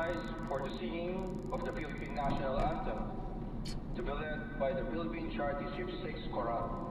rise for the singing of the Philippine National Anthem, to be led by the Philippine Charity Chief 6 Chorale.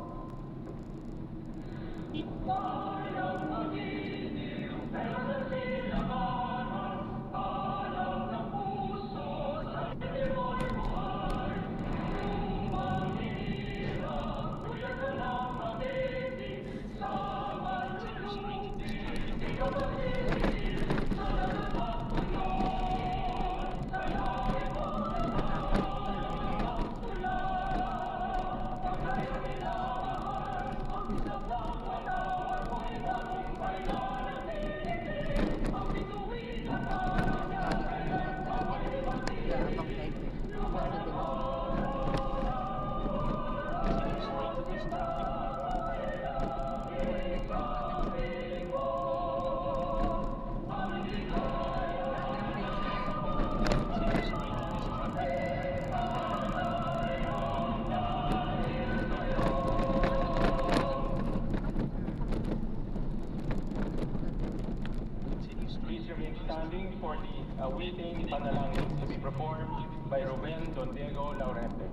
Please remain standing for the awaiting panalangin to be performed by Ruben Don Diego Laurente.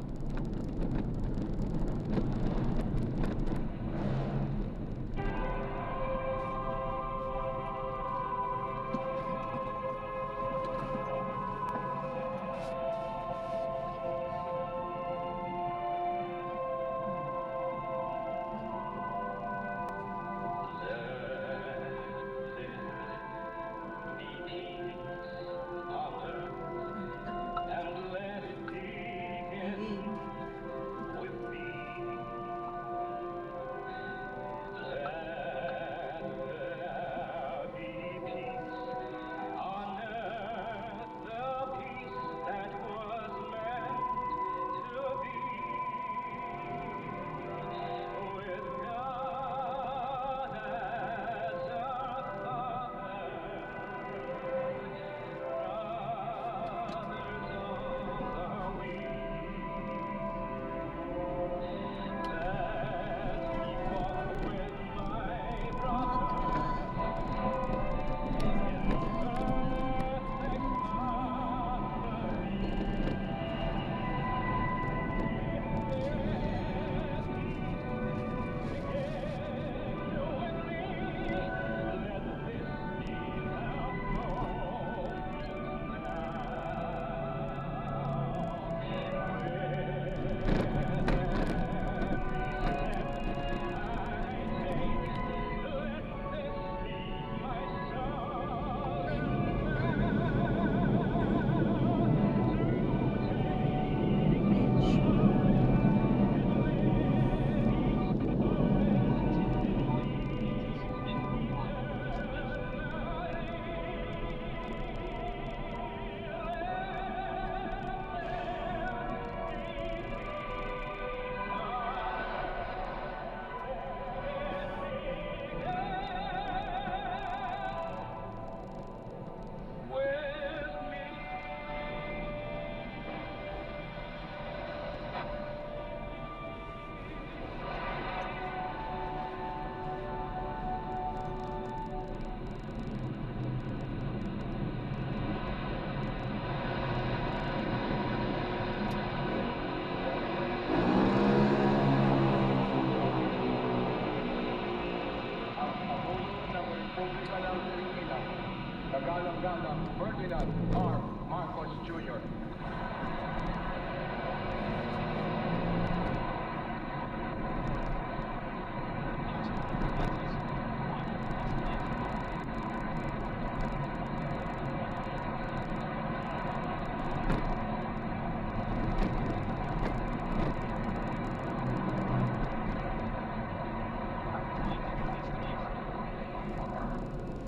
Kagalang-galang Ferdinand R. Marcos Jr.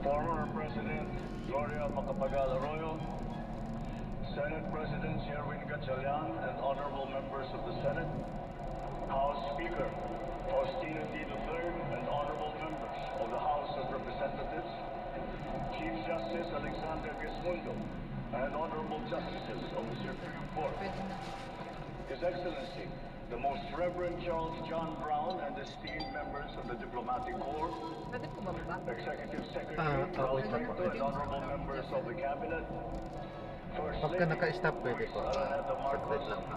Former President Gloria Macapagal-Arroyo, Senate President Sherwin Gatchalian, and honorable members of the Senate, House Speaker Faustino D. III, and honorable members of the House of Representatives, Chief Justice Alexander Gesmundo, and honorable justices of the Supreme Court, His Excellency, the Most Reverend Charles John Brown, and esteemed members of the Diplomatic Corps, Executive Secretary Charles Recto, and honorable members of the Cabinet, First Pagka Lady, naka-stop, pwede po. Araneta Saglit Marcos, lang po.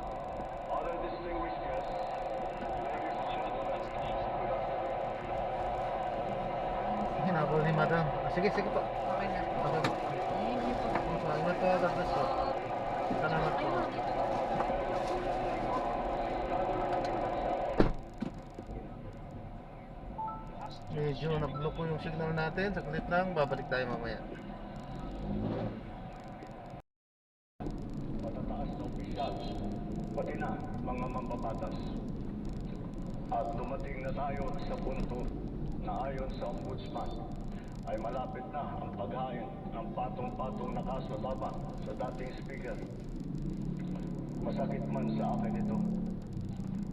other distinguished guests, ladies and gentlemen, good afternoon. Hinabol ni madam. Sige, sige po. Okay na. Okay po. Thank you po. Salamat po, God bless po. Salamat po. Medyo nag-block po yung signal natin. Saglit lang, babalik tayo mamaya. Matataas na opisyal, pati na mga mambabatas. At dumating na tayo sa punto na ayon sa ombudsman ay malapit na ang paghain ng patong-patong na kaso laban sa dating speaker. Masakit man sa akin ito,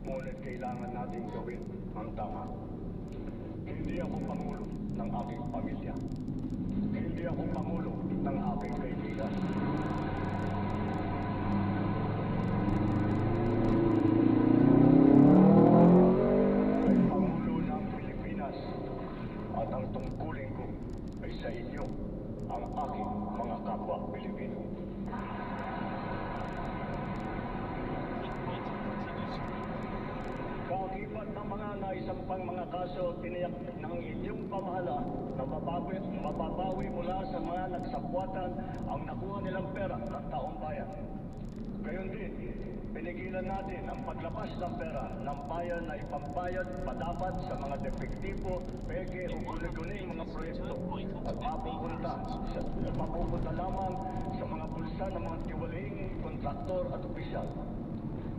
ngunit kailangan natin gawin ang tama. Hindi ako pangulo ng aking pamilya. Hindi ako pangulo ng aking kaibigan. Ay pangulo ng Pilipinas at ang tungkulin ko ay sa inyo, ang aking mga kapwa Pilipino. Kakibat ng mga naisampang mga kaso, tiniyak ng inyong pamahala na mababawi mula sa mga nagsapwatan ang nakuha nilang pera ng taong bayan. Gayon din, pinigilan natin ang paglabas ng pera ng bayan na ipambayad pa dapat sa mga depektibo, peke o guni-guning mga proyekto at mapupunta lamang sa mga bulsa ng mga tiwaling kontraktor at opisyal.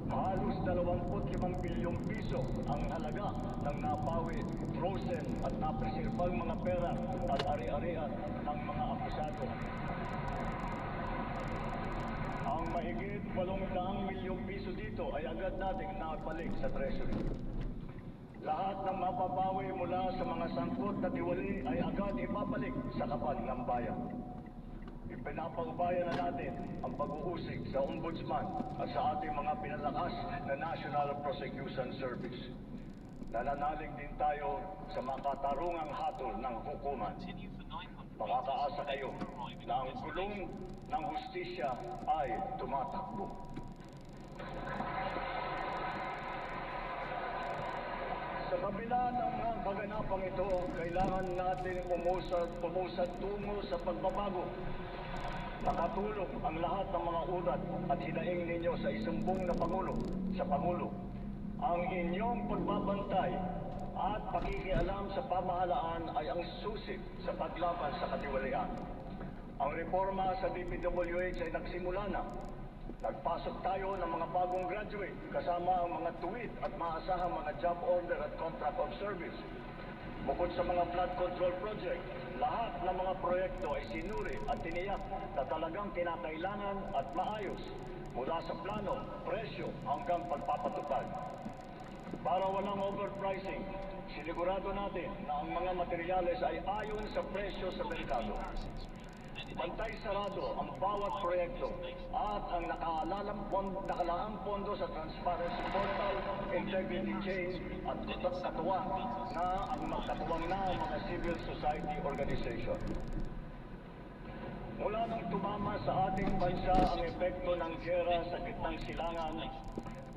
Halos 25 bilyong piso ang halaga ng napawi, frozen at napreservang mga pera at ari-arian ng mga akusado. Ang mahigit 800 milyong piso dito ay agad nating nabalik sa treasury. Lahat ng mapapawi mula sa mga sangkot na tiwali ay agad ibabalik sa kaban ng bayan. Ipinapaubaya na natin ang pag-uusig sa ombudsman at sa ating mga pinalakas na National Prosecution Service. Nananalig din tayo sa makatarungang hatol ng hukuman. Makakaasa kayo na ang gulong ng hustisya ay tumatakbo. Sa kabila ng mga kaganapang ito, kailangan natin umusad tungo sa pagbabago. Nakatulong ang lahat ng mga ulat at hinaing ninyo sa isumbong na Pangulo. Ang inyong pagbabantay at pakikialam sa pamahalaan ay ang susi sa paglaban sa katiwalian. Ang reforma sa DPWH ay nagsimula na. Nagpasok tayo ng mga bagong graduate kasama ang mga tuwid at maasahang mga job order at contract of service. Bukod sa mga flood control project, lahat ng mga proyekto ay sinuri at tiniyak na talagang kinakailangan at maayos mula sa plano, presyo hanggang pagpapatupad. Para walang overpricing, sinigurado natin na ang mga materyales ay ayon sa presyo sa merkado. Bantay sarado ang bawat proyekto at ang nakalaang pondo sa Transparency Portal, Integrity Chain at katuwang na ang mga civil society organization. Mula nang tumama sa ating bansa ang epekto ng giyera sa gitnang silangan,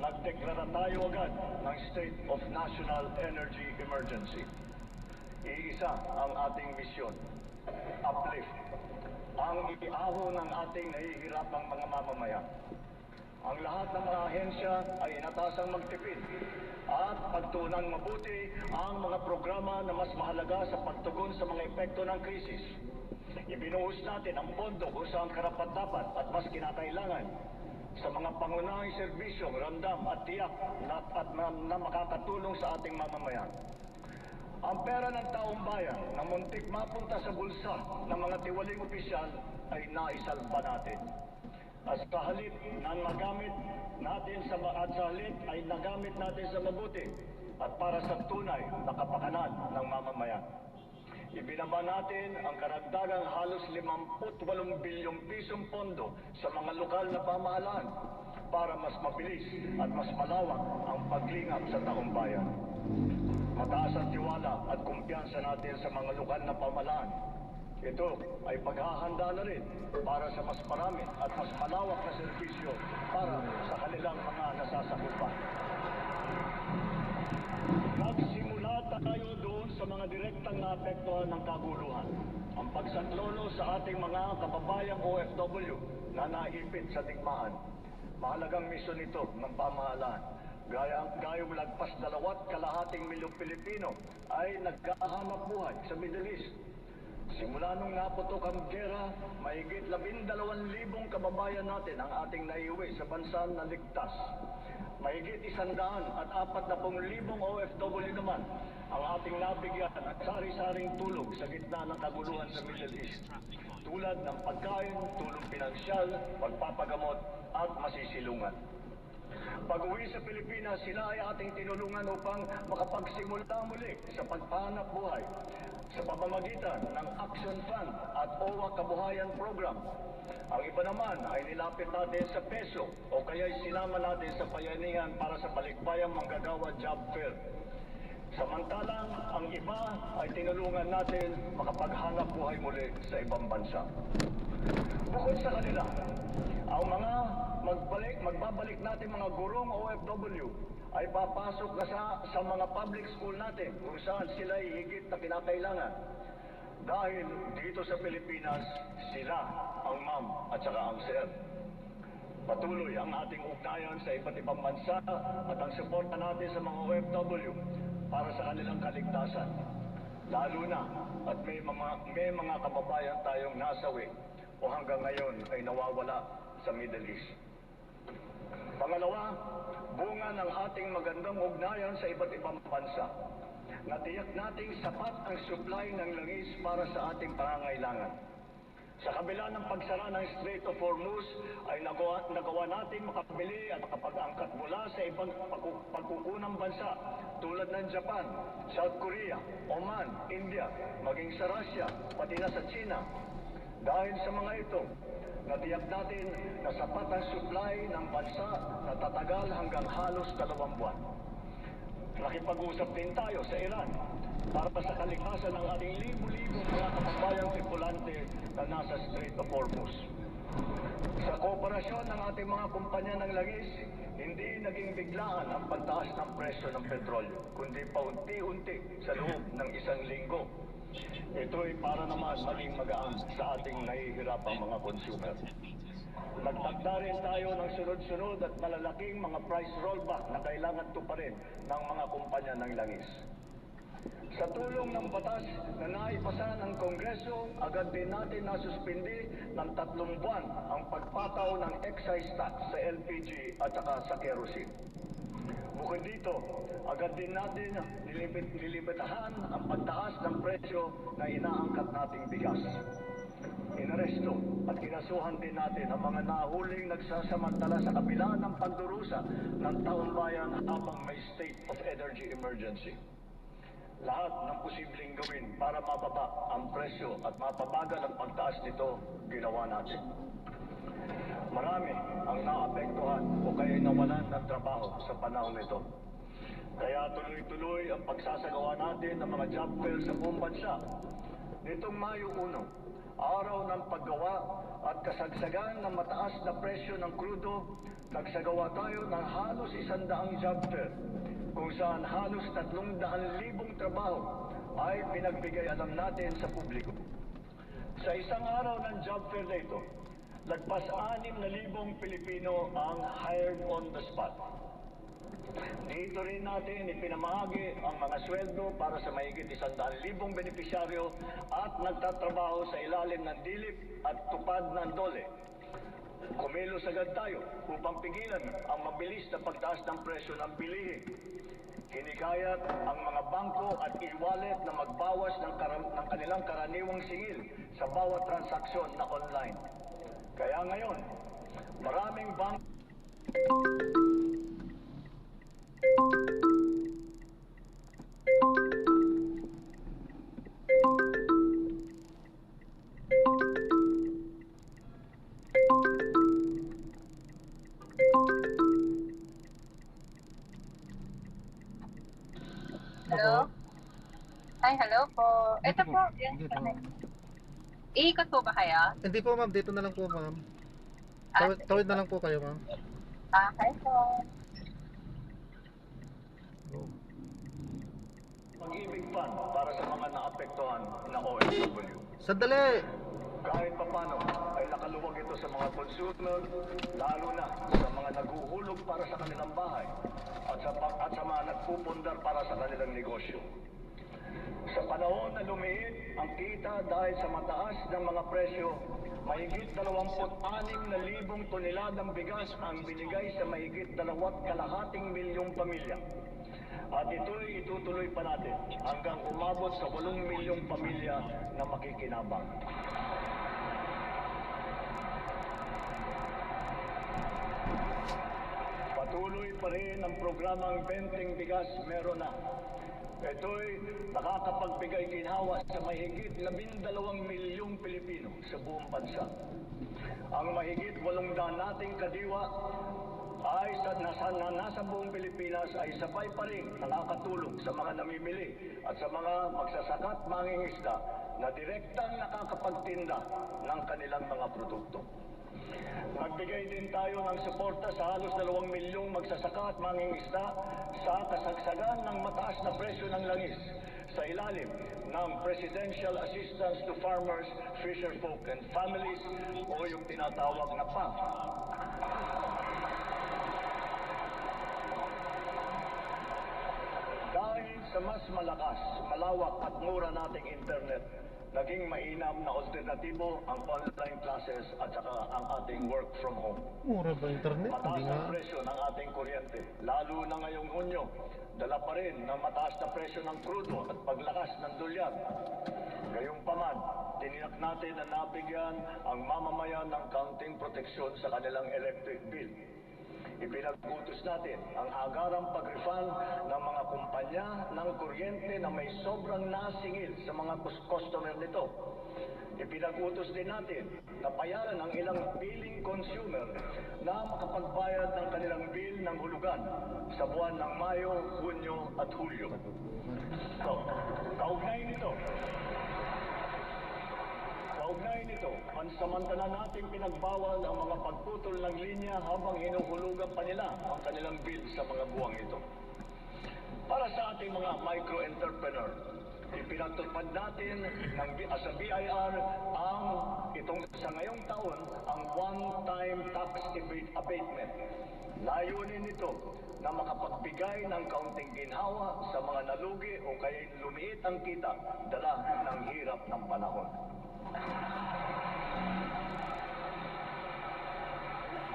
nagdeklara tayo agad ng State of National Energy Emergency. Iisa ang ating misyon, uplift ang iaaho ng ating nahihirapang mga mamamayan. Ang lahat ng mga ahensya ay inatasang magtipid at pagtuunan mabuti ang mga programa na mas mahalaga sa pagtugon sa mga epekto ng krisis. Ibinuhos natin ang pondo kung saan karapat-dapat at mas kinakailangan sa mga pangunahing serbisyong ramdam at tiyak na makakatulong sa ating mamamayan. Ang pera ng taong bayan na muntik mapunta sa bulsa ng mga tiwaling opisyal ay naisalba natin. At sa halip na magamit natin ay nagamit natin sa mabuti at para sa tunay na kapakanan ng mamamayan. Ibinaba natin ang karagdagang halos 58 bilyong pisong pondo sa mga lokal na pamahalaan para mas mabilis at mas malawak ang paglingap sa taong bayan. Mataas ang tiwala at kumpiyansa natin sa mga lokal na pamahalaan Ito ay paghahanda na rin para sa mas marami at mas malawak na serbisyo para sa kanilang mga nasasakupan. Nagsimula tayo doon sa mga direktang naapektuhan ng kaguluhan. Ang pagsaklolo sa ating mga kababayang OFW na naipit sa digmaan. Mahalagang misyon ito ng pamahalaan. Gayong lagpas 2.5 milyong Pilipino ay naghahanap buhay sa Middle East. Simula nung naputok ang gera, mahigit 12,000 kababayan natin ang ating naiuwi sa bansa na ligtas. Mahigit 140,000 OFW naman ang ating nabigyan at sari-saring tulong sa gitna ng kaguluhan sa Middle East. Tulad ng pagkain, tulong pinansyal, pagpapagamot at masisilungan. Pag-uwi sa Pilipinas, sila ay ating tinulungan upang makapagsimula muli sa pagpahanap buhay sa pamamagitan ng Action Fund at OWA Kabuhayan Program. Ang iba naman ay nilapit natin sa peso o kaya sinama natin sa bayanihan para sa balikbayang manggagawa job fair. Samantalang ang iba ay tinulungan natin makapaghanap buhay muli sa ibang bansa. Bukod sa kanila, ang mga magbabalik natin mga gurong OFW ay papasok na sa mga public school natin kung saan sila ay higit na kinakailangan. Dahil dito sa Pilipinas, sila ang ma'am at saka ang sir. Patuloy ang ating ugnayan sa iba't ibang bansa at ang suporta natin sa mga OFW para sa kanilang kaligtasan. Lalo na at may mga kababayan tayong nasawi o hanggang ngayon ay nawawala sa Middle East. Pangalawa, bunga ng ating magandang ugnayan sa iba't ibang bansa. Natiyak nating sapat ang supply ng langis para sa ating pangangailangan. Sa kabila ng pagsara ng Strait of Hormuz, ay nagawa natin makabili at makapag-angkat mula sa ibang pagkukunang bansa tulad ng Japan, South Korea, Oman, India, maging sa Russia, pati na sa China. Dahil sa mga ito, natiyak natin na sapat ang supply ng bansa na tatagal hanggang halos 2 buwan. Nakipag-usap din tayo sa Iran para sa kaligtasan ng ating libu-libong mga kababayang tripulante na nasa Strait of Hormuz. Sa kooperasyon ng ating mga kumpanya ng langis, hindi naging biglaan ang pagtaas ng presyo ng petrolyo, kundi paunti-unti sa loob ng 1 linggo. Ito ay para naman maging magaan sa ating nahihirapang mga consumer. Nagtakda rin tayo ng sunod-sunod at malalaking mga price rollback na kailangan tuparin ng mga kumpanya ng langis. Sa tulong ng batas na naipasa ng Kongreso, agad din natin nasuspindi ng 3 buwan ang pagpataw ng excise tax sa LPG at saka sa kerosene. Bukod dito, agad din natin nilibetahan ang pagtaas ng presyo na inaangkat nating bigas. Inaresto at kinasuhan din natin ang mga nahuling nagsasamantala sa kabila ng pagdurusa ng taong bayan habang may state of energy emergency. Lahat ng posibleng gawin para mababa ang presyo at mapabagal ang pagtaas nito, ginawa natin. Marami ang naapektuhan o kaya nawalan ng trabaho sa panahon nito. Kaya tuloy-tuloy ang pagsasagawa natin ng mga job fair sa buong bansa. Nitong Mayo 1, araw ng paggawa at kasagsagan ng mataas na presyo ng krudo, nagsagawa tayo ng halos 100 job fair, kung saan halos 300,000 trabaho ay pinagbigay alam natin sa publiko. Sa isang araw ng job fair na ito, lagpas 6,000 Pilipino ang hired on the spot. Dito rin natin ipinamahagi ang mga sweldo para sa mahigit 100,000 benepisyaryo at nagtatrabaho sa ilalim ng dilip at tupad ng DOLE. Kumilos agad tayo upang pigilan ang mabilis na pagtaas ng presyo ng bilihin. Hinikayat ang mga bangko at e-wallet na magbawas ng kanilang karaniwang singil sa bawat transaksyon na online. Kaya ngayon, maraming bangko Hello? Ay, hello po. Ito po. Yes, Dito. Iikot po ba kayo? Hindi po ma'am, dito na lang po ma'am. Sige Tawid po. na lang po kayo ma'am. Okay po. Go. Pag-ibig fund para sa mga naapektuhan na OFW. Sandali! Kahit papano ay nakaluwag ito sa mga consumer, lalo na sa mga naghuhulog para sa kanilang bahay at sa mga nagpupundar para sa kanilang negosyo. Sa panahon na lumiit ang kita dahil sa mataas ng mga presyo, mahigit 26,000 toneladang bigas ang binigay sa mahigit 2.5 milyong pamilya. At ito'y itutuloy pa natin hanggang umabot sa 8 milyong pamilya na makikinabang. Patuloy pa rin ang programang Benteng Bigas Meron Na. Ito'y nakakapagbigay ginhawa sa mahigit 12 milyong Pilipino sa buong bansa. Ang mahigit 800 nating kadiwa ay nasa buong Pilipinas ay sabay pa rin nakakatulong sa mga namimili at sa mga magsasaka at mangingisda na direktang nakakapagtinda ng kanilang mga produkto. Nagbigay din tayo ng suporta sa halos 2 milyong magsasaka at mangingisda sa kasagsagan ng mataas na presyo ng langis sa ilalim ng Presidential Assistance to Farmers, Fisherfolk and Families o yung tinatawag na PAF. Dahil sa mas malakas, malawak at mura nating internet, naging mainam na alternatibo ang online classes at saka ang ating work from home. Mura ba internet? Mataas Hindi nga. ang presyo ng ating kuryente, lalo na ngayong Hunyo. Dala pa rin ng mataas na presyo ng krudo at paglakas ng dolyar. Gayunpaman, tiniyak natin na nabigyan ang mamamayan ng kaunting proteksyon sa kanilang electric bill. Ipinag-utos natin ang agarang pag-refund ng mga kumpanya ng kuryente na may sobrang nasingil sa mga customer nito. Ipinag-utos din natin na payaran ang ilang billing consumer na makapagbayad ng kanilang bill ng hulugan sa buwan ng Mayo, Hunyo at Hulyo. Kaugnay nito, pansamantala nating pinagbawal ang mga pagputol ng linya habang hinuhulugan pa nila ang kanilang bill sa mga buwang ito. Para sa ating mga micro-entrepreneur, ipinagtutupad natin sa BIR sa ngayong taon ang one-time tax abatement. Layunin nito na makapagbigay ng kaunting ginhawa sa mga nalugi o kaya lumiit ang kita dala ng hirap ng panahon.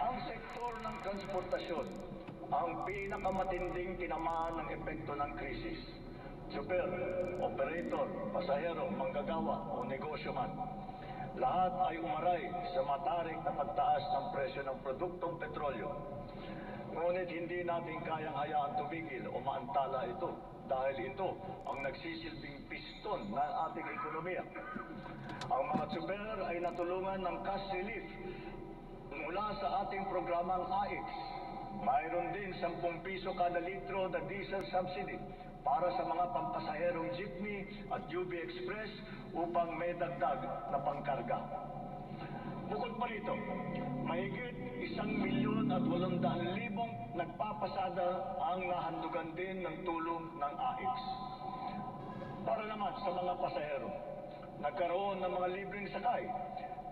Ang sektor ng transportasyon ang pinakamatinding tinamaan ng epekto ng krisis. Super, operator, pasahero, manggagawa o negosyo man. Lahat ay umaray sa matarik na pagtaas ng presyo ng produktong petrolyo. Ngunit hindi natin kayang hayaan tumigil o maantala ito dahil ito ang nagsisilbing piston ng ating ekonomiya. Ang mga super ay natulungan ng cash relief mula sa ating programang AIX. Mayroon din 10 piso kada litro na diesel subsidy para sa mga pampasaherong jeepney at UB Express upang may dagdag na pangkarga. Bukod pa rito, mahigit 1,800,000 nagpapasada ang nahandugan din ng tulong ng AIX. Para naman sa mga pasahero, nagkaroon ng mga libreng sakay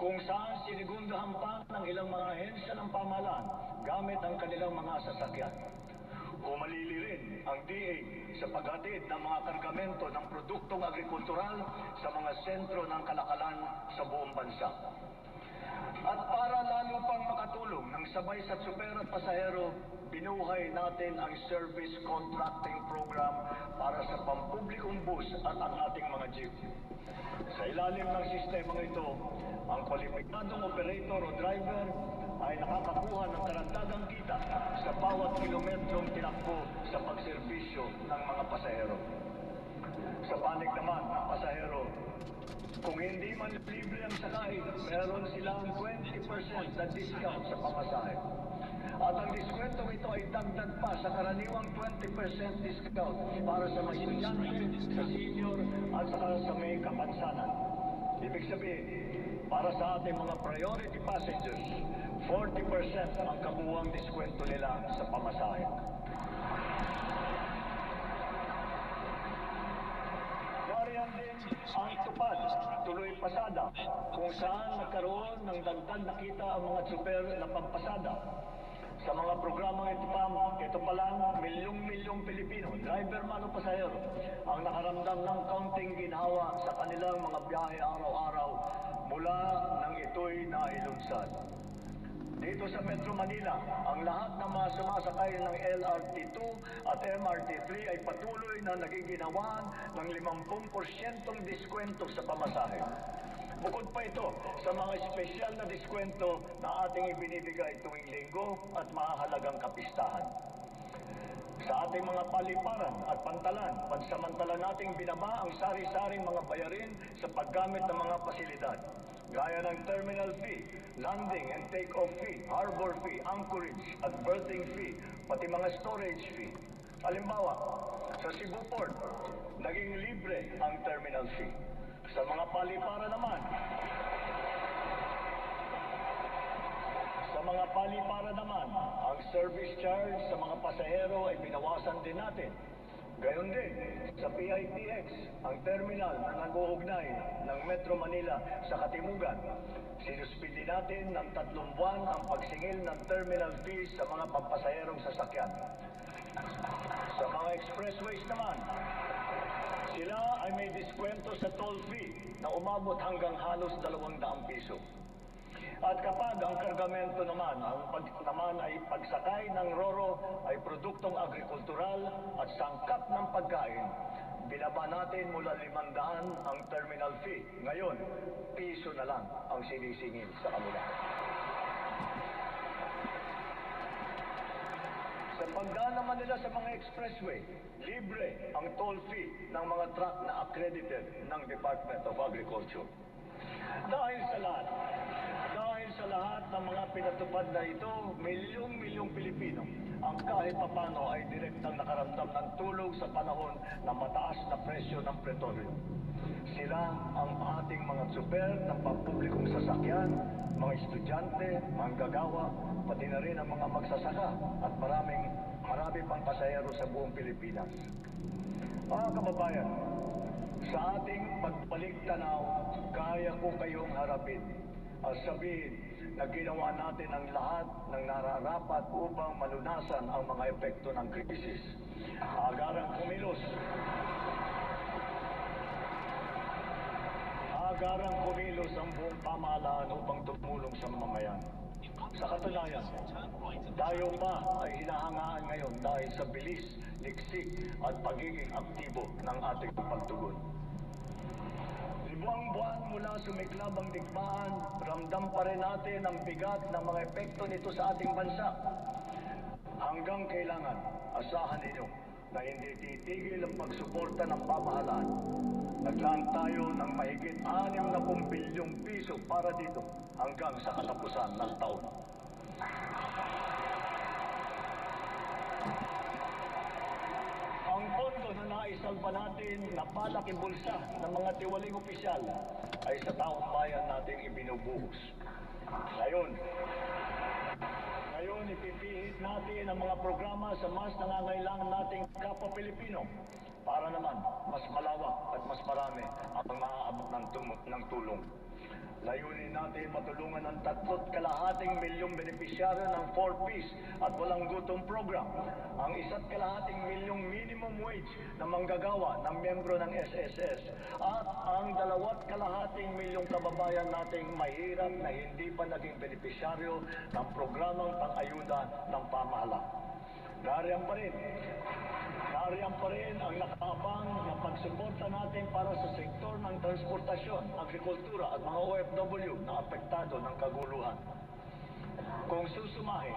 kung saan sinigundahan pa ng ilang mga ahensya ng pamahalaan gamit ang kanilang mga sasakyan. Humalili rin ang DA sa paghatid ng mga kargamento ng produktong agrikultural sa mga sentro ng kalakalan sa buong bansa. At para lalo pang makatulong ng sabay sa super at pasahero, binuhay natin ang service contracting program para sa pampublikong bus at ang ating mga jeep. Sa ilalim ng sistema ito, ang kwalipikadong operator o driver ay nakakakuha ng karagdagang kita sa bawat kilometrong tinakbo sa pagserbisyo ng mga pasahero. Sa panig naman ng pasahero, kung hindi man libre ang sakay, meron silang 20% na discount sa pamasahe. At ang diskwento ito ay dagdag pa sa karaniwang 20% discount para sa mga estudyante, sa senior at sa may kapansanan. Ibig sabihin, para sa ating mga priority passengers, 40% ang kabuuang diskwento nila sa pamasahe. Varian din ang tupad, tuloy pasada, kung saan nagkaroon ng dagdag na kita ang mga tsuper na pampasada. Sa mga programang ito pa lang, milyong-milyong Pilipino, driver man o pasahero, ang nakaramdam ng kaunting ginhawa sa kanilang mga biyahe araw-araw mula nang ito'y nailunsad. Dito sa Metro Manila, ang lahat ng mga sumasakay ng LRT2 at MRT3 ay patuloy na nagiginawan ng 50% diskwento sa pamasahe. Bukod pa ito sa mga espesyal na diskwento na ating ibinibigay tuwing linggo at mahalagang kapistahan. Sa ating mga paliparan at pantalan, pansamantala nating binaba ang sari-saring mga bayarin sa paggamit ng mga pasilidad, gaya ng terminal fee, landing and take-off fee, harbor fee, anchorage at berthing fee, pati mga storage fee. Halimbawa, sa Cebu Port, naging libre ang terminal fee. Sa mga paliparan naman, ang service charge sa mga pasahero ay binawasan din natin. Gayon din, sa PITX, ang terminal na nag-uugnay ng Metro Manila sa Katimugan, sinuspindi natin ng 3 buwan ang pagsingil ng terminal fees sa mga pampasaherong sasakyan. Sa mga expressways naman, sila ay may diskwento sa toll fee na umabot hanggang halos 200 piso. At kapag ang kargamento naman, ay pagsakay ng RoRo ay produktong agrikultural at sangkap ng pagkain, binaba natin mula 500 ang terminal fee. Ngayon, piso na lang ang sinisingil sa kanila. Sa pagdaan naman nila sa mga expressway, libre ang toll fee ng mga truck na accredited ng Department of Agriculture. Dahil sa lahat ng mga pinatupad na ito, milyong-milyong Pilipino ang kahit papano ay direktang nakaramdam ng tulong sa panahon ng mataas na presyo ng petrolyo. Sila ang ating mga tsuper ng pampublikong sasakyan, mga estudyante, manggagawa, pati na rin ang mga magsasaka at marami pang pasahero sa buong Pilipinas. Mga kababayan, sa ating pagbalik tanaw, kaya ko kayong harapin at sabihin na ginawa natin ang lahat ng nararapat upang malunasan ang mga epekto ng krisis. Agarang kumilos ang buong pamahalaan upang tumulong sa mamamayan. Sa katunayan, tayo pa ay hinahangaan ngayon dahil sa bilis, liksik at pagiging aktibo ng ating pagtugon. Buwan-buwan mula sumiklab ang digmaan, ramdam pa rin natin ang bigat ng mga epekto nito sa ating bansa. Hanggang kailangan, asahan ninyo na hindi titigil ang pagsuporta ng pamahalaan. Naglaan tayo ng mahigit 60 bilyong piso para dito hanggang sa katapusan ng taon. Ang pondo na naisalba natin na palaki bulsa ng mga tiwaling opisyal ay sa taong bayan nating ibinubuhos. Ngayon, ipipihit natin ang mga programa sa mas nangangailangan nating kapwa Pilipino para naman mas malawak at mas marami ang maaabot ng tulong. Layunin natin matulungan ang 3.2 milyong benepisyaryo ng 4Ps at walang gutom program, ang 1.2 milyong minimum wage na manggagawa ng miyembro ng SSS, at ang 2.2 milyong kababayan nating mahirap na hindi pa naging benepisyaryo ng programang pang-ayuda ng pamahalaan. Nariyan pa rin ang nakaabang na pagsuporta natin para sa sektor ng transportasyon, agrikultura at mga OFW na apektado ng kaguluhan. Kung susumahin,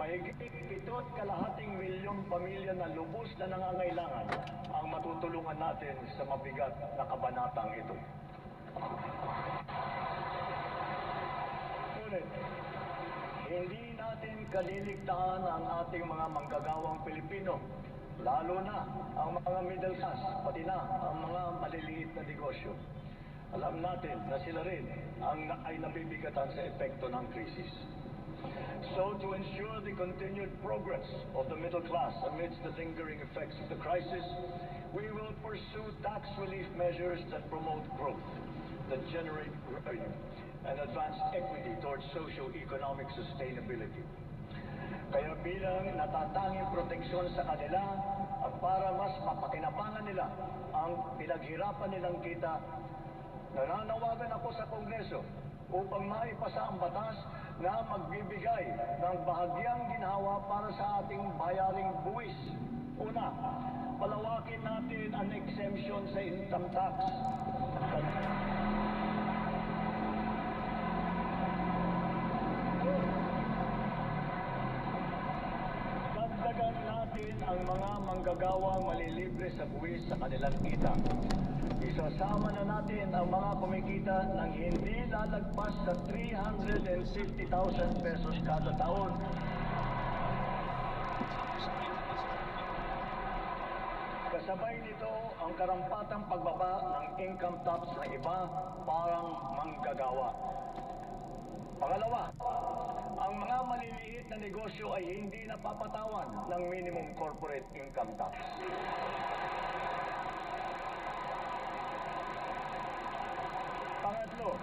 mahigit 7.2 milyong pamilya na lubos na nangangailangan ang matutulungan natin sa mabigat na kabanatang ito. Ngunit, hindi natin kaliligtaan ang ating mga manggagawang Pilipino, lalo na ang mga middle class, pati na ang mga maliliit na negosyo. Alam natin na sila rin ay nabibigatan sa epekto ng krisis. So to ensure the continued progress of the middle class amidst the lingering effects of the crisis, we will pursue tax relief measures that promote growth, that generate revenue, and advance equity towards socio-economic sustainability. Kaya bilang natatanging proteksyon sa kanila at para mas mapakinabangan nila ang pinaghirapan nilang kita, nananawagan ako sa Kongreso upang maipasa ang batas na magbibigay ng bahagyang ginhawa para sa ating bayaring buwis. Una, palawakin natin ang exemption sa income tax. Dagdagan natin ang mga manggagawang malilibre sa buwis sa kanilang kita. Isasama na natin ang mga kumikita ng hindi lalagpas sa 350,000 pesos kada taon. Kasabay nito ang karampatang pagbaba ng income tax ng iba parang manggagawa. Pangalawa, ang mga maliliit na negosyo ay hindi napapatawan ng minimum corporate income tax. Pangatlo,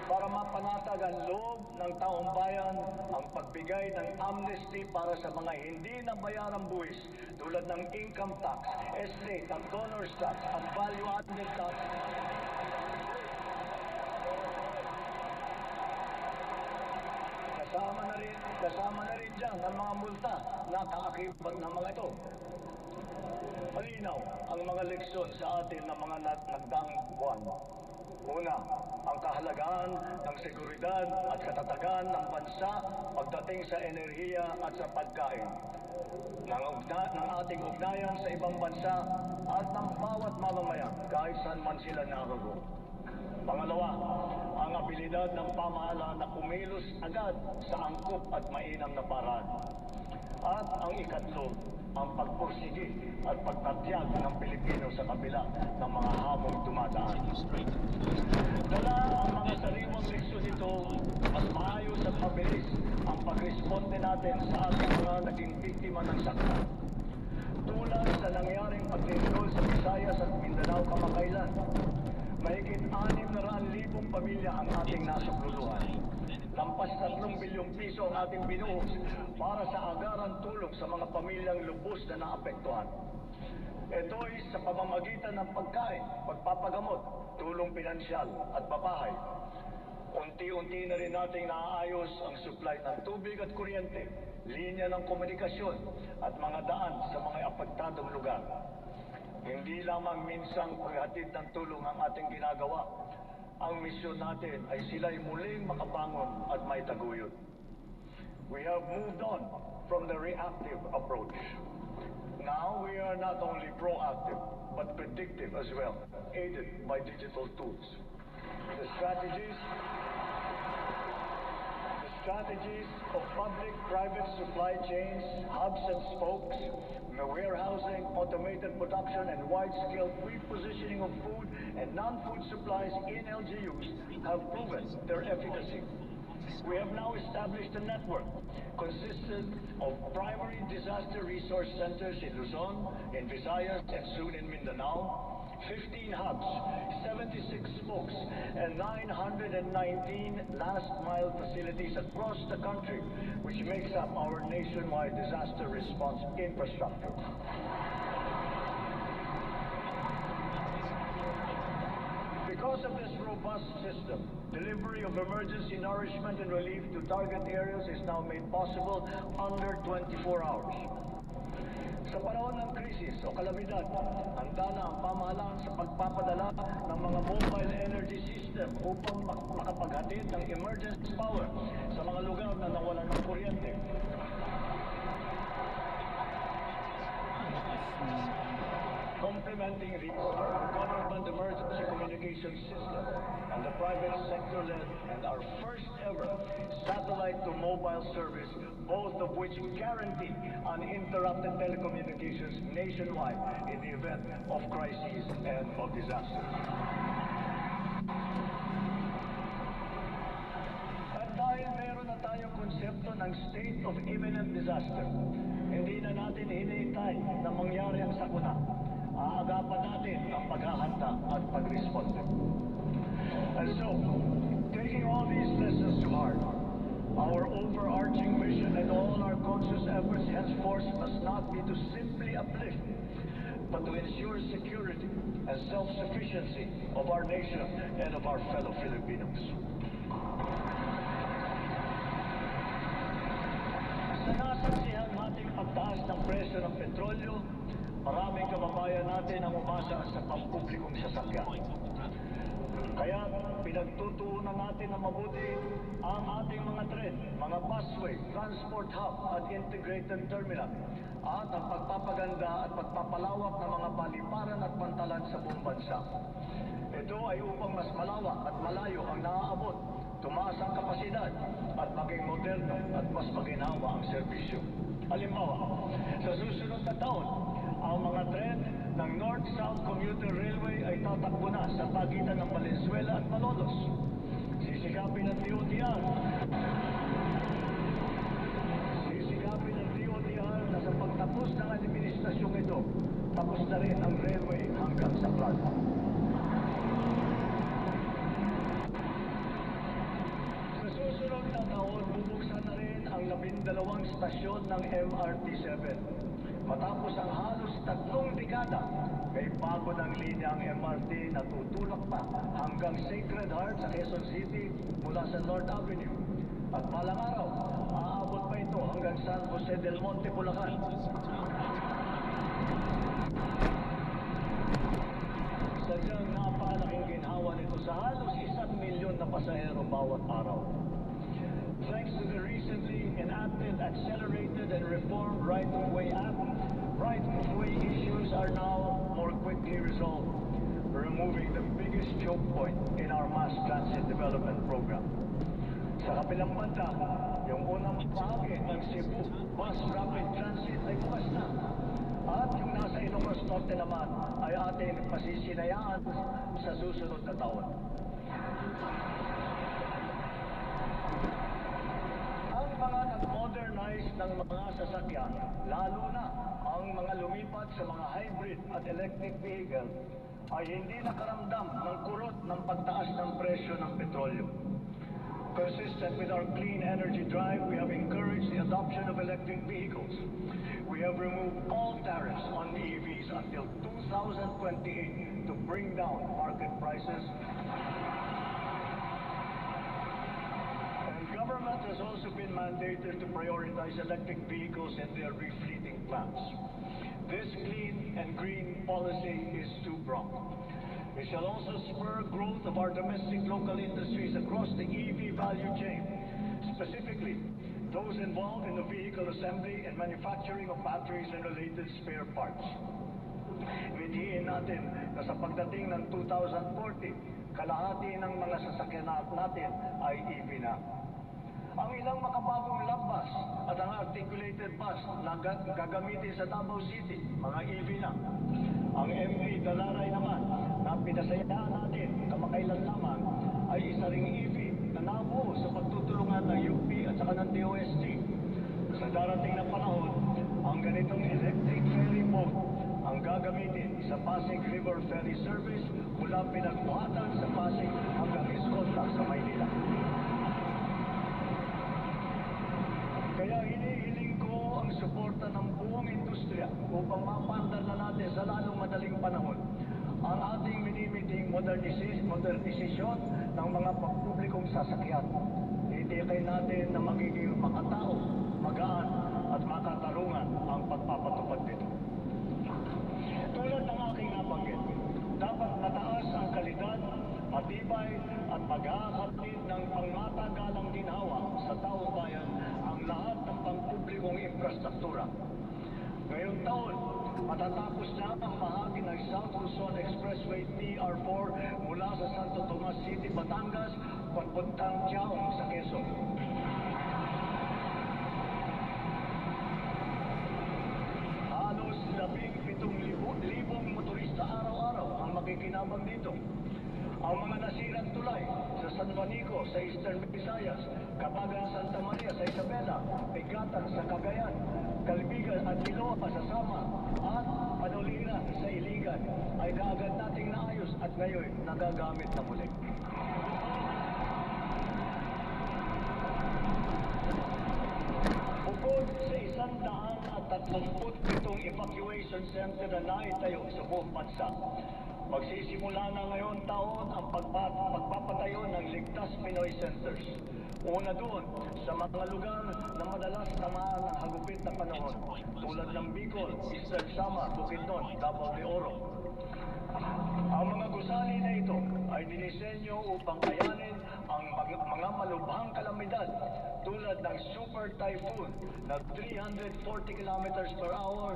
para mapanatag ang loob ng taong bayan, ang pagbigay ng amnesty para sa mga hindi nabayarang buwis tulad ng income tax, estate at donor's tax at value-added tax. Kasama na rin dyan ang mga multa na kaakibat ng mga ito. Malinaw ang mga leksyon sa atin ng mga nagdaang buwan. Una, ang kahalagahan ng seguridad at katatagan ng bansa pagdating sa enerhiya at sa pagkain. Ng ating ugnayan sa ibang bansa at ng bawat mamamayan kahit saan man sila naroon. Pangalawa, ang abilidad ng pamahalaan na kumilos agad sa angkop at mainam na paraan. At ang ikatlo, ang pagpursige at pagtatyag ng Pilipino sa kabila ng mga hamong dumadaan. Dala ang mga sariwang leksyon nito, mas maayos at mabilis ang pagresponde natin sa ating mga naging biktima ng sakta. Tulad sa nangyaring paglindol sa Visayas at Mindanao kamakailan, mahigit 600,000 pamilya ang ating nasukluluhan. Lampas 3 bilyong piso ang ating binuhos para sa agarang tulong sa mga pamilyang lubos na naapektuhan. Ito ay sa pamamagitan ng pagkain, pagpapagamot, tulong pinansyal at pabahay. Unti-unti na rin nating naaayos ang supply ng tubig at kuryente, linya ng komunikasyon at mga daan sa mga apektadong lugar. Hindi lamang minsang paghatid ng tulong ang ating ginagawa. Ang misyon natin ay sila'y muling makabangon at may taguyod. We have moved on from the reactive approach. Now we are not only proactive, but predictive as well, aided by digital tools. The strategies of public-private supply chains, hubs and spokes, the warehousing, automated production, and wide-scale pre-positioning of food and non-food supplies in LGUs have proven their efficacy. We have now established a network consistent of primary disaster resource centers in Luzon, in Visayas, and soon in Mindanao, 15 hubs, 76 spokes, and 919 last-mile facilities across the country, which makes up our nationwide disaster response infrastructure. Because of this robust system, delivery of emergency nourishment and relief to target areas is now made possible under 24 hours. Sa panahon ng krisis o kalamidad, handa na ang pamahalaan sa pagpapadala ng mga mobile energy system upang makapaghatid ng emergency power sa mga lugar na nawalan ng kuryente. Complementing these are our government emergency communication system and the private sector-led and our first ever satellite-to-mobile service, both of which guarantee uninterrupted telecommunications nationwide in the event of crises and of disasters. epekto ng state of imminent disaster. Hindi na natin hinihintay na mangyari ang sakuna. Aagapan natin ang paghahanda at pagresponde. And so, taking all these lessons to heart, our overarching mission and all our conscious efforts henceforth must not be to simply uplift, but to ensure security and self-sufficiency of our nation and of our fellow Filipinos. Sa nasaksihan nating pagtaas ng presyo ng petrolyo, maraming kababayan natin ang umasa sa pampublikong sasakyan. Kaya pinagtutuunan natin na mabuti ang ating mga tren, mga busway, transport hub at integrated terminal at ang pagpapaganda at pagpapalawak ng mga paliparan at pantalan sa buong bansa. Ito ay upang mas malawak at malayo ang naaabot, tumaas ang kapasidad at maging moderno at mas maginhawa ang serbisyo. Halimbawa, sa susunod na taon, ang mga tren ng North-South Commuter Railway ay tatakbo na sa pagitan ng Valenzuela at Malolos. Sisikapin ng DOTR na sa pagtapos ng administrasyong ito, tapos na rin ang railway hanggang sa Plata. Sa susunod na taon, bubuksan na rin ang 12 stasyon ng MRT-7. Matapos ang halos 3 dekada, may bago ng linya ang MRT na tutulak pa hanggang Sacred Heart sa Quezon City mula sa North Avenue. At balang araw, aabot pa ito hanggang San Jose del Monte, Bulacan. Sadyang napakalaking ginhawa nito sa halos 1 milyon na pasahero bawat araw. Thanks to the recently enacted, accelerated, and reformed Right-of-Way Act, right-of-way issues are now more quickly resolved, removing the biggest choke point in our mass transit development program. Sa kabilang banda, yung unang bahagi ng Cebu Bus Rapid Transit ay bukas na. At yung nasa Ilocos Norte naman ay ating pasisinayaan sa susunod na taon. Ang mga nag-modernize ng mga sasakyan, lalo na ang mga lumipat sa mga hybrid at electric vehicle, ay hindi nakaramdam ng kurot ng pagtaas ng presyo ng petrolyo. Consistent with our clean energy drive, we have encouraged the adoption of electric vehicles. We have removed all tariffs on EVs until 2028 to bring down market prices. And government has also been mandated to prioritize electric vehicles in their refleeting plans. This clean and green policy is two-pronged. It shall also spur growth of our domestic local industries across the EV value chain, specifically those involved in the vehicle assembly and manufacturing of batteries and related spare parts. Mithiin natin na sa pagdating ng 2040, kalahati ng mga sasakyan natin ay EV na. Ang ilang makabagong lampas at ang articulated bus na gagamitin sa Davao City, mga EV na. Ang MP Dalaray naman na pinasayaan natin kamakailan lamang ay isa ring EV na nabuo sa pagtutulungan ng UP at saka ng DOST. Sa darating na panahon, ang ganitong electric ferry boat ang gagamitin sa Pasig River Ferry Service mula Pinagbuhatan sa Pasig hanggang Escolta sa Maynila. Kaya hinihiling ko ang suporta ng buong industriya upang mapandar na natin sa lalong madaling panahon ang ating minimiting modernisasyon ng mga pampublikong sasakyan. Itikay natin na magiging makatao, magaan at makatarungan ang pagpapatupad nito. Tulad ng aking nabanggit, dapat mataas ang kalidad, matibay at maghahatid ng pangmatagalang ginhawa sa taong bayan ang lahat ng pampublikong infrastruktura. Ngayong taon, matatapos na ang bahagi ng South Luzon Expressway TR4 mula sa Santo Tomas City, Batangas, papuntang Tiaong sa Quezon. Halos 17,000 motorista araw-araw ang makikinabang dito. Ang mga nasirang tulay sa San Juanico, sa Eastern Visayas, Kapagan, Santa Maria, sa Isabela, Pigatan, sa Cagayan, Calbigan at Iloa sa Sama, at Panuliran sa Iligan ay kaagad nating naayos at ngayon nagagamit na muli. Bukod sa 137 evacuation center na naitayo sa buong bansa, magsisimula na ngayon taon ang pagpapatayo ng Ligtas Pinoy Centers. Una doon sa mga lugar na madalas tamaan ng hagupit na panahon tulad ng Bicol, Eastern Samar, Bukidnon, Davao de Oro. Ang mga gusali na ito ay dinisenyo upang kayanin ang mga malubhang kalamidad tulad ng super typhoon na 340 kilometers per hour,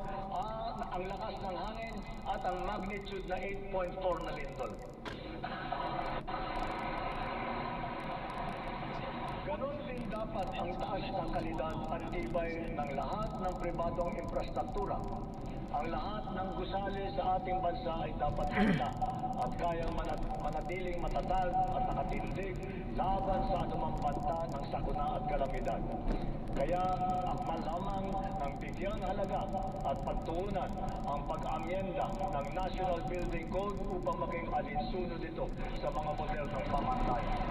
ang lakas ng hangin at ang magnitude na 8.4 na lindol. Ganon din dapat ang taas ng kalidad at tibay ng lahat ng pribadong infrastruktura. Ang lahat ng gusali sa ating bansa ay dapat handa at kayang manatiling matatag at nakatindig laban sa anumang banta ng sakuna at kalamidad. Kaya akmal lamang ng bigyang halaga at pagtuunan ang pag-amyenda ng National Building Code upang maging alinsunod ito sa mga modernong pamantayan.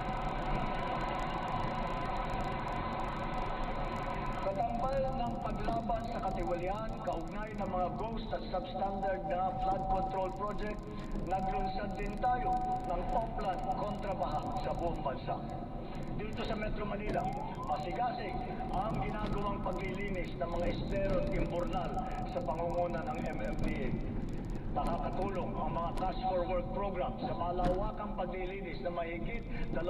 Katambal ng paglaban sa katiwalian, kaugnay ng mga ghost at substandard na flood control project, naglunsad din tayo ng Oplan kontrabaha sa buong bansa. Dito sa Metro Manila, masigasig ang ginagawang paglilinis ng mga estero at imburnal sa pangunguna ng MMDA. Nakakatulong ang mga Task for Work program sa malawakang paglilinis na mahigit 200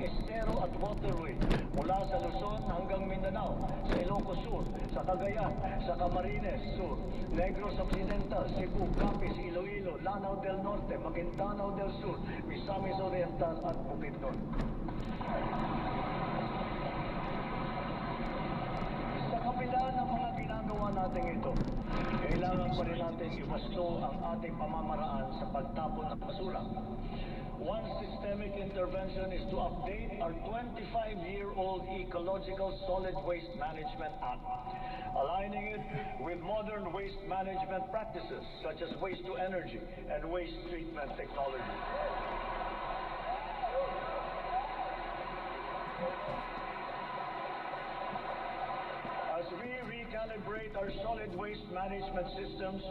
estero at waterway mula sa Luzon hanggang Mindanao, sa Ilocos Sur, sa Cagayan, sa Camarines Sur, Negros Occidental, Cebu, Capiz, Iloilo, Lanao del Norte, Maguindanao del Sur, Misamis Oriental at Bukidnon. Sa kabila ng mga ginagawa natin ito, kailangan pa rin natin iwasto ang ating pamamaraan sa pagtapon ng basura. One systemic intervention is to update our 25-year-old Ecological Solid Waste Management Act, aligning it with modern waste management practices such as waste to energy and waste treatment technology. As we recalibrate our solid waste management systems,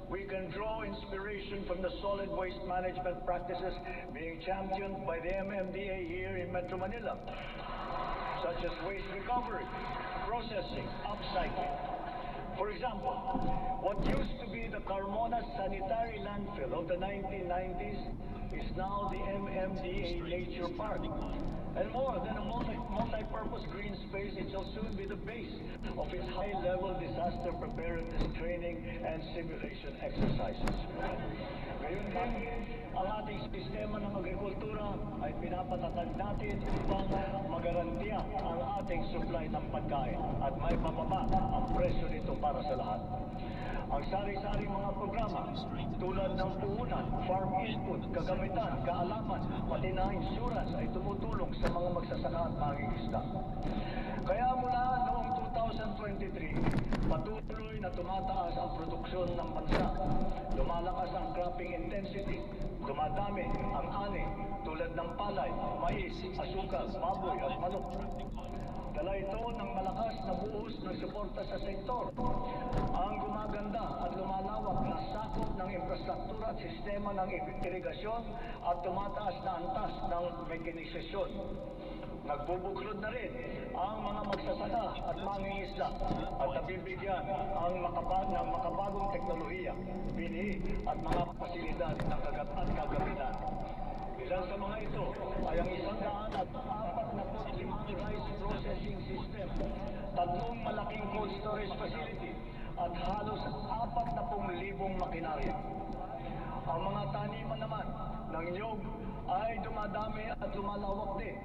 we can draw inspiration from the solid waste management practices being championed by the MMDA here in Metro Manila, such as waste recovery, processing, upcycling. For example, what used to be the Carmona sanitary landfill of the 1990s is now the MMDA Nature Park. And more than a multi-purpose green space, it shall soon be the base of its high-level disaster preparedness training and simulation exercises. Ngayon din, ang ating sistema ng agrikultura ay pinapatatag natin upang magarantiya ang ating supply ng pagkain at may pababa ang presyo nito para sa lahat. Ang sari-sari mga programa tulad ng puhunan, farm input, kagamitan, kaalaman, pati na insurance ay tumutulong sa mga magsasaka at mangingisda. Kaya mula noong 2023, patuloy na tumataas ang produksyon ng bansa. Lumalakas ang cropping intensity, dumadami ang ani tulad ng palay, mais, asukal, baboy at manok. Dala ito ng malakas na buhos ng suporta sa sektor. Ang gumaganda at lumalawak na sakop ng infrastruktura at sistema ng irigasyon at tumataas na antas ng mekanisasyon. Nagbubuklod na rin ang mga magsasaka at mangingisda at nabibigyan ang makabagong teknolohiya, binhi at mga pasilidad ng kagamitan. Ilan sa mga ito ay ang 145 rice processing system, 3 malaking cold storage facility, at halos 40,000 makinarya. Ang mga taniman naman ng niyog ay dumadami at lumalawak din.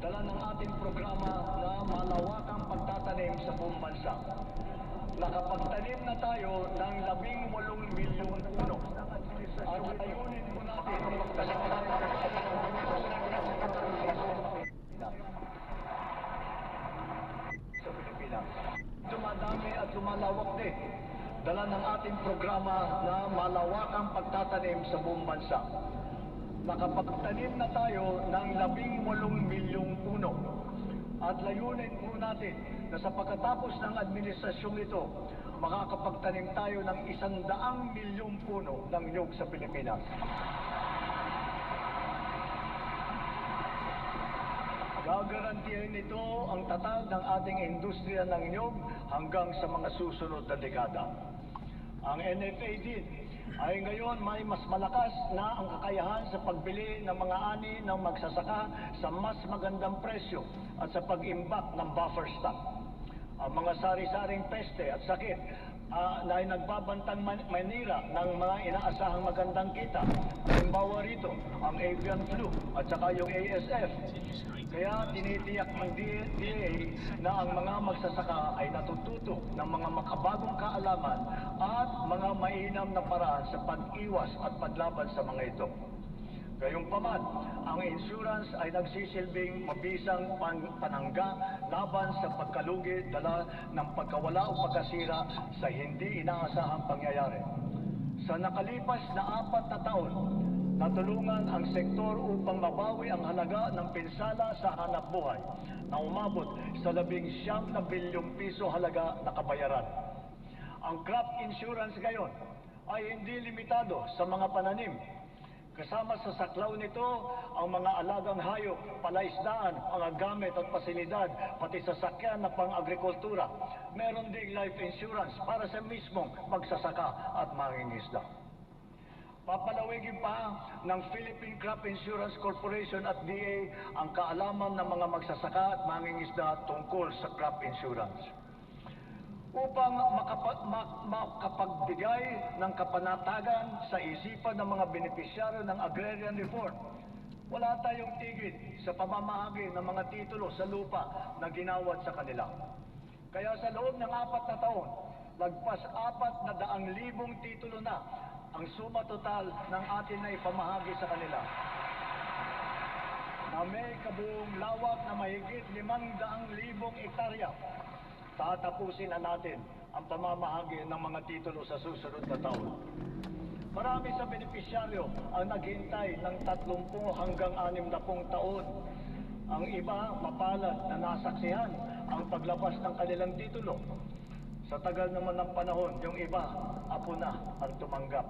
Dala ng ating programa na malawakang pagtatanim sa buong bansa. Nakapagtanim na tayo ng 18 milyon puno At ayunin po natin sa Pilipinas. Dumadami at lumalawak din. Dala ng ating programa na malawakang pagtatanim sa buong bansa. Nakapagtanim na tayo ng 18 milyong puno. At layunin po natin na sa pagkatapos ng administrasyong ito, makakapagtanim tayo ng 100 milyong puno ng niyog sa Pilipinas. Gagarantihin nito ang tatag ng ating industriya ng niyog hanggang sa mga susunod na dekada. Ang NFA din ay ngayon may mas malakas na ang kakayahan sa pagbili ng mga ani ng magsasaka sa mas magandang presyo at sa pag-imbak ng buffer stock. Ang mga sari-saring peste at sakit na ay nagbabantang manira ng mga inaasahang magandang kita. Halimbawa rito, ang avian flu at saka yung ASF. Kaya tinitiyak ng DA na ang mga magsasaka ay natututo ng mga makabagong kaalaman at mga mainam na paraan sa pag-iwas at paglaban sa mga ito. Gayunpaman, ang insurance ay nagsisilbing mabisang panangga laban sa pagkalugi dala ng pagkawala o pagkasira sa hindi inaasahang pangyayari. Sa nakalipas na 4 na taon, natulungan ang sektor upang mabawi ang halaga ng pinsala sa hanapbuhay na umabot sa 19 na bilyong piso halaga na kabayaran. Ang crop insurance ngayon ay hindi limitado sa mga pananim. Kasama sa saklaw nito ang mga alagang hayop, palaisdaan, mga gamit at pasilidad, pati sasakyan na pang-agrikultura. Meron ding life insurance para sa mismong magsasaka at mangingisda. Papalawigin pa ng Philippine Crop Insurance Corporation at DA ang kaalaman ng mga magsasaka at mangingisda tungkol sa crop insurance. Upang makapagbigay ng kapanatagan sa isipan ng mga benepisyaryo ng agrarian reform, wala tayong tigil sa pamamahagi ng mga titulo sa lupa na ginawad sa kanila. Kaya sa loob ng 4 na taon, lagpas 400,000 titulo na ang suma total ng atin na ipamahagi sa kanila, na may kabuong lawak na mahigit 500,000 hektarya. Tatapusin na natin ang pamamahagi ng mga titulo sa susunod na taon. Marami sa benepisyaryo ang naghintay ng 30 hanggang 60 taon. Ang iba mapalad na nasaksihan ang paglabas ng kanilang titulo. Sa tagal naman ng panahon, yung iba, apo na ang tumanggap.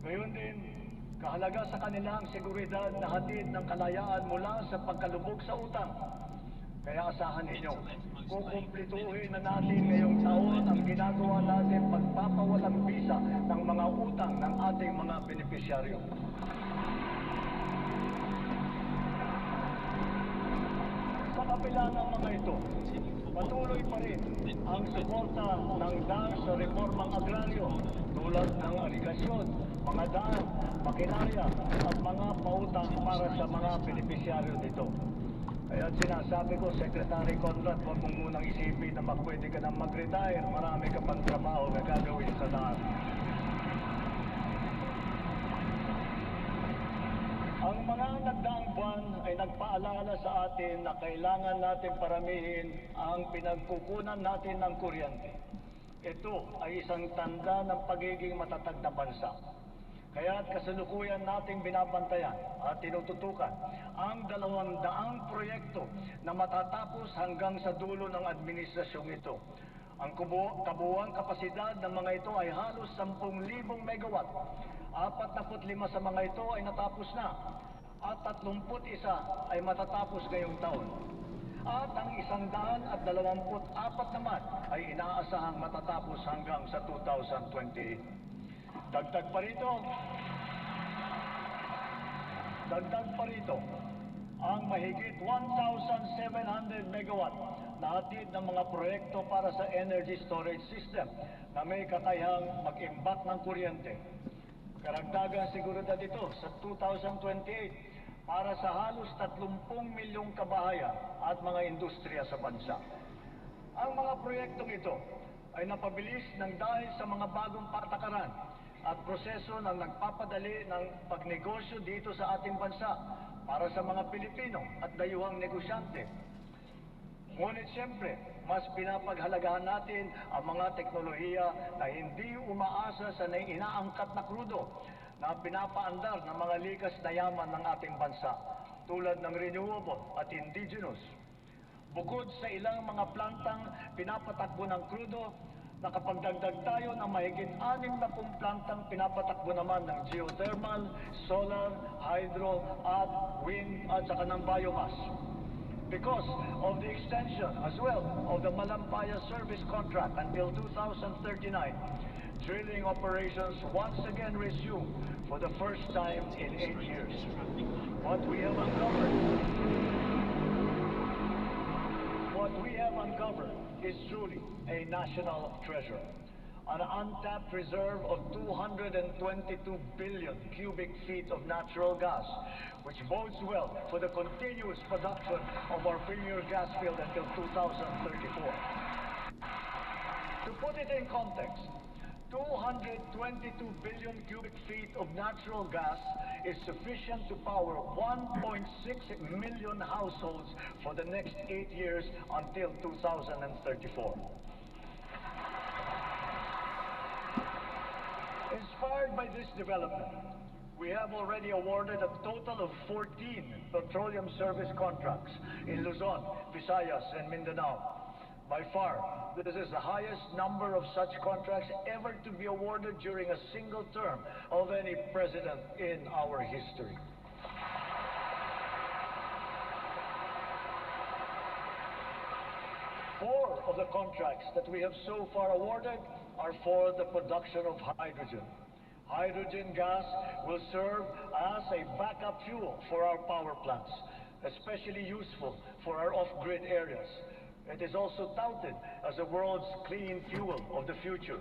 Ngayon din, kahalaga sa kanila ang seguridad na hatid ng kalayaan mula sa pagkalubog sa utang. Kaya asahan ninyo, kukumplituhin na natin ngayong taon ang ginagawa natin pagpapawalang bisa ng mga utang ng ating mga benepisyaryo. Sa kabila ng mga ito, patuloy pa rin ang suporta ng daan sa reformang agraryo tulad ng irigasyon, mga daan, makinarya at mga pautang para sa mga benepisyaryo nito. Kaya sinasabi ko, Secretary Conrad, huwag mong munang isipin na magpwede ka nang mag-retire. Marami ka pang trabaho na gagawin sa lahat. Ang mga nagdaang buwan ay nagpaalala sa atin na kailangan natin paramihin ang pinagkukunan natin ng kuryente. Ito ay isang tanda ng pagiging matatag na bansa. Kaya't kasalukuyan nating binabantayan at tinututukan ang 200 proyekto na matatapos hanggang sa dulo ng administrasyong ito. Ang kabuuang kapasidad ng mga ito ay halos 10,000 megawatt. 45 sa mga ito ay natapos na at 31 ay matatapos ngayong taon. At ang 124 naman ay inaasahang matatapos hanggang sa 2028. Dagdag pa rito, ang mahigit 1,700 megawatt na hatid ng mga proyekto para sa energy storage system na may kakayahang mag-imbak ng kuryente. Karagdagan seguridad ito sa 2028 para sa halos 30 milyong kabahayan at mga industriya sa bansa. Ang mga proyektong ito ay napabilis ng dahil sa mga bagong patakaran at proseso ng nagpapadali ng pagnegosyo dito sa ating bansa para sa mga Pilipino at dayuhang negosyante. Ngunit siyempre, mas pinapaghalagahan natin ang mga teknolohiya na hindi umaasa sa inaangkat na krudo na pinapaandar ng mga likas na yaman ng ating bansa, tulad ng renewable at indigenous. Bukod sa ilang mga plantang pinapatakbo ng krudo, nakapagdagdag tayo ng mahigit 60 plantang pinapatakbo naman ng geothermal, solar, hydro, at wind at saka ng biomass. Because of the extension as well of the Malampaya service contract until 2039, drilling operations once again resume for the first time in 8 years. What we have uncovered is truly a national treasure. An untapped reserve of 222 billion cubic feet of natural gas, which bodes well for the continuous production of our premier gas field until 2034. To put it in context, 222 billion cubic feet of natural gas is sufficient to power 1.6 million households for the next 8 years until 2034. Inspired by this development, we have already awarded a total of 14 petroleum service contracts in Luzon, Visayas, and Mindanao. By far, this is the highest number of such contracts ever to be awarded during a single term of any president in our history. Four of the contracts that we have so far awarded are for the production of hydrogen. Hydrogen gas will serve as a backup fuel for our power plants, especially useful for our off-grid areas. It is also touted as the world's clean fuel of the future.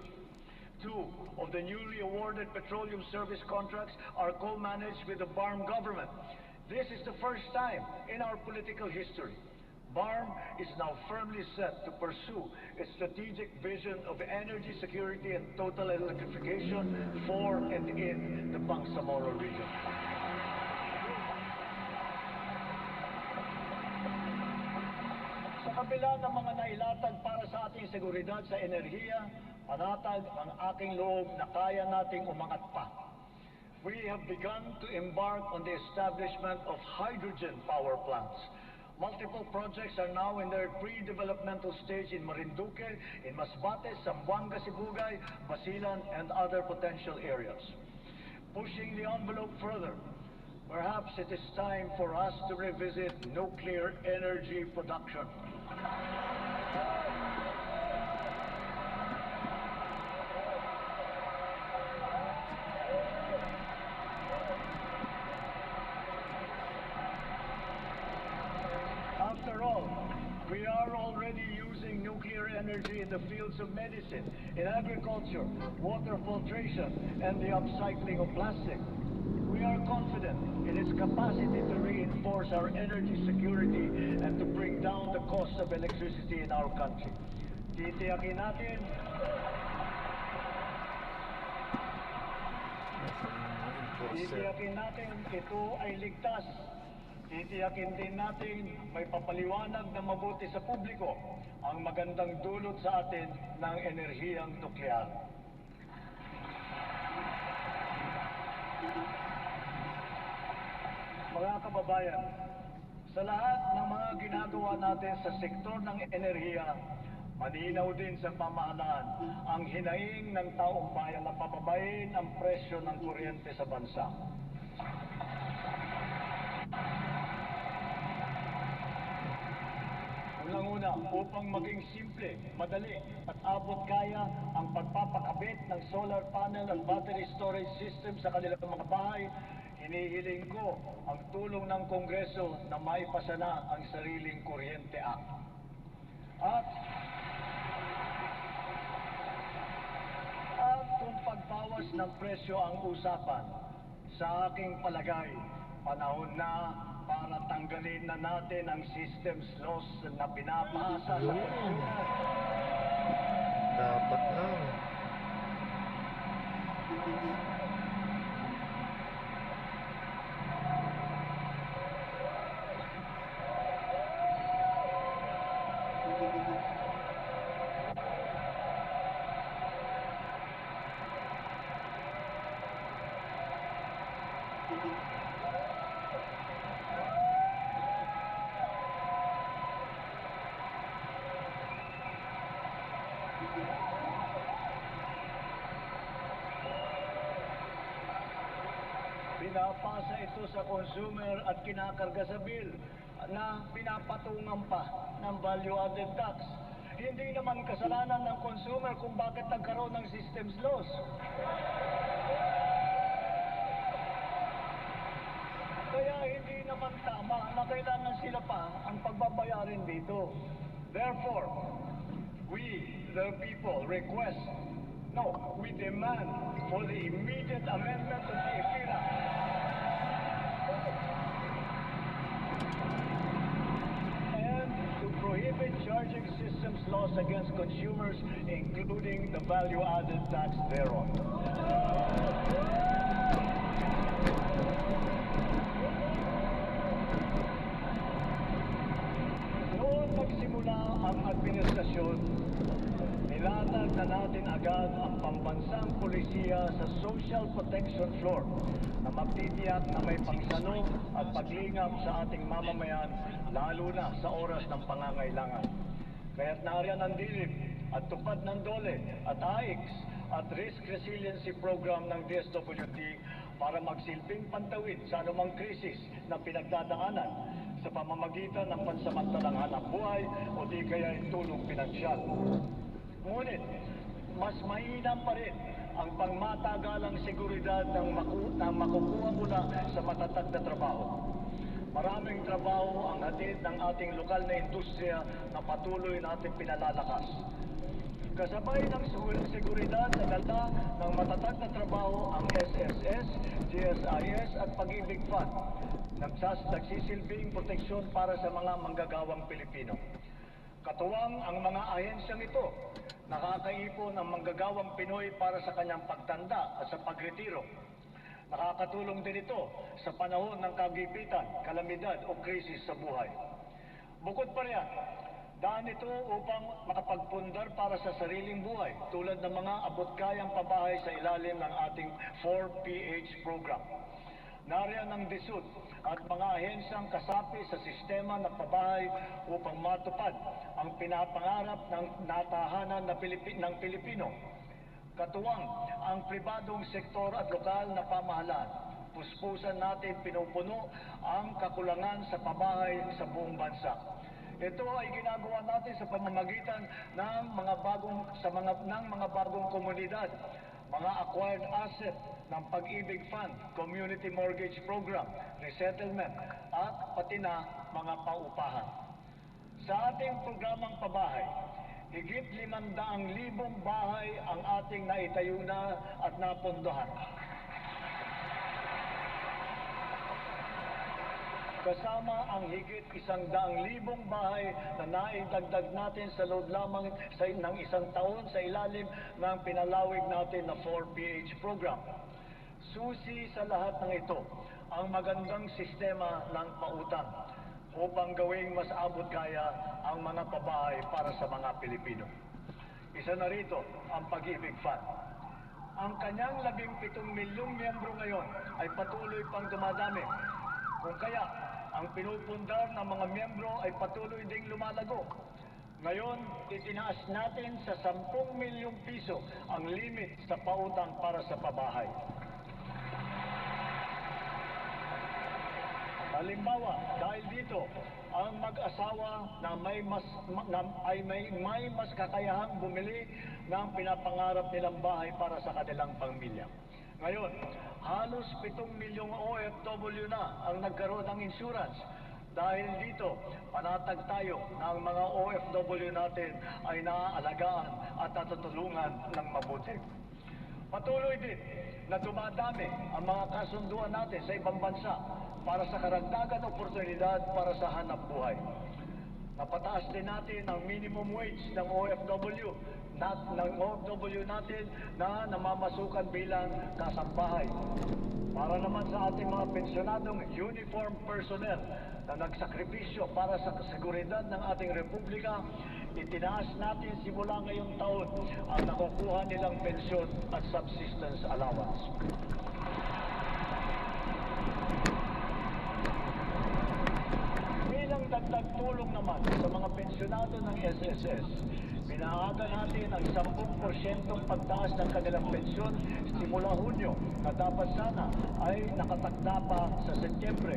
Two of the newly awarded petroleum service contracts are co-managed with the BARM government. This is the first time in our political history. BARM is now firmly set to pursue its strategic vision of energy security and total electrification for and in the Bangsamoro region. Sa kabila ng mga nailatag para sa ating seguridad sa enerhiya, panatag ang aking loob na kaya nating umangat pa. We have begun to embark on the establishment of hydrogen power plants. Multiple projects are now in their pre-developmental stage in Marinduque, in Masbate, Zamboanga, Sibugay, Basilan, and other potential areas. Pushing the envelope further, perhaps it is time for us to revisit nuclear energy production. After all, we are already using nuclear energy in the fields of medicine, in agriculture, water filtration, and the upcycling of plastic. We are confident in its capacity to reinforce our energy security and to bring down the cost of electricity in our country. Titiyakin natin ito ay ligtas. Titiyakin din natin may papaliwanag na mabuti sa publiko ang magandang dulot sa atin ng enerhiyang nuklear. Mga kababayan, sa lahat ng mga ginagawa natin sa sektor ng enerhiya, malinaw din sa pamahalaan ang hinaing ng taong bayan na pababain ang presyo ng kuryente sa bansa. Unang-una, upang maging simple, madali at abot kaya ang pagpapakabit ng solar panel at battery storage system sa kanilang mga bahay, hinihiling ko ang tulong ng Kongreso na maipasa na ang Sariling Kuryente Act. At kung pagbawas ng presyo ang usapan, sa aking palagay, panahon na para tanggalin na natin ang systems loss na pinapasa sa consumer. Dapat lang. Pinapasa ito sa consumer at kinakarga sa bill na pinapatungan pa ng value-added tax. Hindi naman kasalanan ng consumer kung bakit nagkaroon ng systems loss. Kaya hindi naman tama na kailangan sila pa ang pagbabayarin dito. Therefore, we, the people, we demand for the immediate amendment of the EFIRA. And to prohibit charging systems laws against consumers, including the value-added tax thereon. Noong nagsimula ang administrasyon, nilatag na natin agad ang pambansang polisiya sa social protection floor na magtitiyak na may pangsano at paglingap sa ating mamamayan, lalo na sa oras ng pangangailangan. Kaya't nariyan ang DILIP at tupad ng DOLE at AIX at Risk Resiliency Program ng DSWD para magsilbing pantawid sa anumang krisis na pinagdadaanan sa pamamagitan ng pansamantalang hanapbuhay o di kaya tulong pinansyal. Ngunit, mas mainam pa rin ang pangmatagalang seguridad ng makukuha mula sa matatag na trabaho. Maraming trabaho ang hatid ng ating lokal na industriya na patuloy natin pinalalakas. Kasabay ng seguridad sa dala ng matatag na trabaho ang SSS, GSIS at Pag-ibig Fund, nagsisilbing proteksyon para sa mga manggagawang Pilipino. Katuwang ang mga ahensyang ito, nakakaipon ang manggagawang Pinoy para sa kanyang pagtanda at sa pagretiro. Nakakatulong din ito sa panahon ng kagipitan, kalamidad o krisis sa buhay. Bukod pa riyan, daan ito upang makapagpundar para sa sariling buhay tulad ng mga abot-kayang pabahay sa ilalim ng ating 4PH program. Nariyan ang DSUD at mga ahensyang kasapi sa sistema ng pabahay upang matupad ang pinapangarap ng natahanan ng Pilipino. Katuwang ang pribadong sektor at lokal na pamahalaan. Puspusan natin pinupuno ang kakulangan sa pabahay sa buong bansa. Ito ay ginagawa natin sa pamamagitan ng mga bagong komunidad, mga acquired asset ng Pag-ibig Fund, Community Mortgage Program, Resettlement, at pati na mga paupahan. Sa ating programang pabahay, higit 500,000 bahay ang ating naitayo na at napondohan. Kasama ang higit 100,000 bahay na naidagdag natin sa loob lamang ng isang taon sa ilalim ng pinalawig natin na 4PH program. Susi sa lahat ng ito ang magandang sistema ng pautang upang gawing mas abot kaya ang mga pabahay para sa mga Pilipino. Isa na rito ang Pag-ibig Fund. Ang kanyang 17 milyong miyembro ngayon ay patuloy pang dumadami. Kung kaya, ang pinupundar ng mga miyembro ay patuloy ding lumalago. Ngayon, itinaas natin sa 10 milyong piso ang limit sa pautang para sa pabahay. Halimbawa, dahil dito, ang mag-asawa na may mas kakayahang bumili ng pinapangarap nilang bahay para sa kanilang pamilya. Ngayon, halos 7 milyong OFW na ang nagkaroon ng insurance. Dahil dito, panatag tayo na ang mga OFW natin ay naaalagaan at natutulungan ng mabuti. Patuloy din na dumadami ang mga kasunduan natin sa ibang bansa para sa karagdagan oportunidad para sa hanap buhay. Napataas din natin ang minimum wage ng OFW, ng OFW natin na namamasukan bilang kasambahay. Para naman sa ating mga pensyonadong uniform personnel na nagsakripisyo para sa seguridad ng ating republika, itinaas natin simula ngayong taon ang nakukuha nilang pensyon at subsistence allowance. Bilang dagdag tulong naman sa mga pensyonado ng SSS, pinaaga natin ang 10% pagtaas ng kanilang pensyon simula Hunyo na dapat sana ay nakatakda pa sa Setyembre.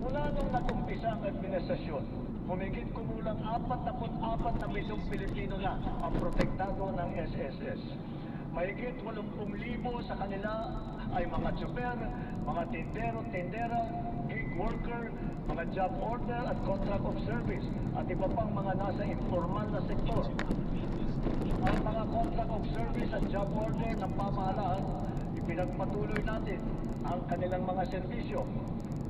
Mula nung nag-umpisa ang administrasyon, humigit kumulang 44 na milyong Pilipino na ang protektado ng SSS. Mahigit 80,000 sa kanila ay mga tsuper, mga tindero-tindera, gig worker, mga job order at contract of service at iba pang mga nasa informal na sektor. Ang mga contract of service at job order ng pamahalaan, ipinagpatuloy natin ang kanilang mga serbisyo.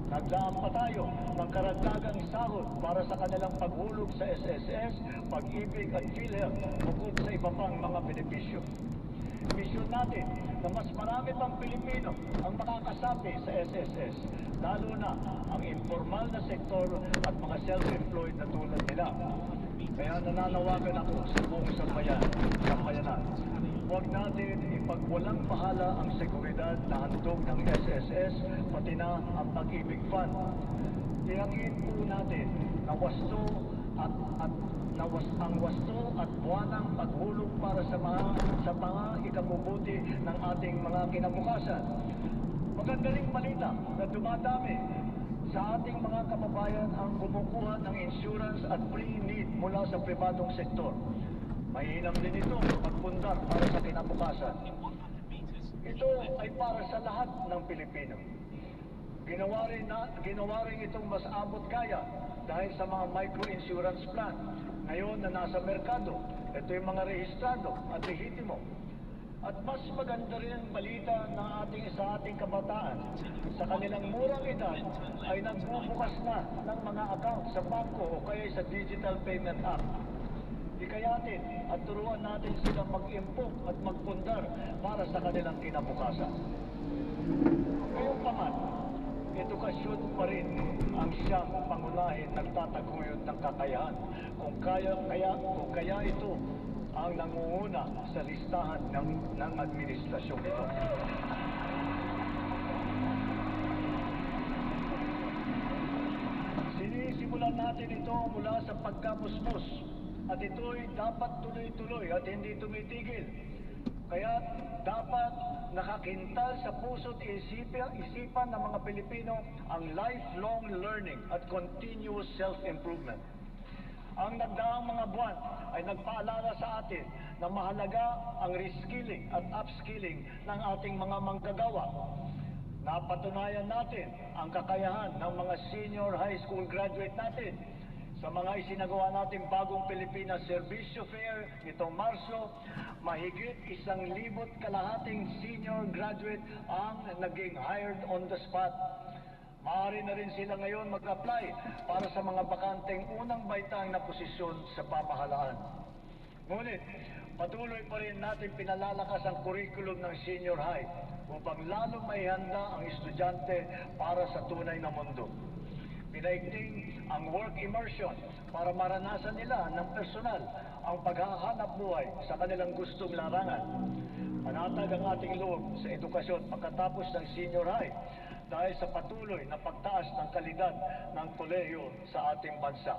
Naglaan pa tayo ng karagdagang sahod para sa kanilang paghulog sa SSS, Pag-ibig at PhilHealth bukod sa iba pang mga benepisyo. Misyon natin na mas marami pang Pilipino ang makakasapi sa SSS, lalo na ang informal na sektor at mga self-employed na tulad nila. Kaya nananawagan ako sa buong sambayanan. Huwag natin ipagwalang bahala ang seguridad na handog ng SSS, pati na ang Pag-ibig Fund. Tiyakin po natin na ang wasto at buwanang paghulog para sa mga ikabubuti ng ating mga kinabukasan. Maganda ring balita na dumadami sa ating mga kababayan ang kumukuha ng insurance at pre-need mula sa pribadong sektor. Mainam din ito magpundar para sa kinabukasan. Ito ay para sa lahat ng Pilipino. Ginawa rin itong mas abot kaya dahil sa mga micro-insurance plan. Ngayon na nasa merkado, ito yung mga rehistrado at lehitimo. At mas maganda rin ang balita sa ating kabataan. Sa kanilang murang edad ay nagbubukas na ng mga account sa bangko o kaya sa Digital Payment App. Ikayatin at turuan natin silang mag-impok at magpundar para sa kanilang kinabukasan. Ngayong paman, edukasyon pa rin ang siyang pangunahin nagtataguyod ng kakayahan. Kung kaya ito ang nangunguna sa listahan ng administrasyong ito. Sinisimulan natin ito mula sa pagkapuspos at ito'y dapat tuloy-tuloy at hindi tumitigil. Kaya dapat nakakintal sa puso't isipan ng mga Pilipino ang lifelong learning at continuous self-improvement. Ang nagdaang mga buwan ay nagpaalala sa atin na mahalaga ang reskilling at upskilling ng ating mga manggagawa. Napatunayan natin ang kakayahan ng mga senior high school graduate natin sa mga isinagawa natin bagong Pilipinas Servicio Fair nitong Marso. Mahigit 1,200 senior graduate ang naging hired on the spot. Maaari na rin sila ngayon mag-apply para sa mga bakanteng unang baitang na posisyon sa pamahalaan. Ngunit, patuloy pa rin natin pinalalakas ang curriculum ng senior high upang lalo maihanda ang estudyante para sa tunay na mundo. Pinaigting ang work immersion para maranasan nila ng personal ang paghahanap buhay sa kanilang gustong larangan. Panatag ang ating loob sa edukasyon pagkatapos ng senior high dahil sa patuloy na pagtaas ng kalidad ng kolehiyo sa ating bansa.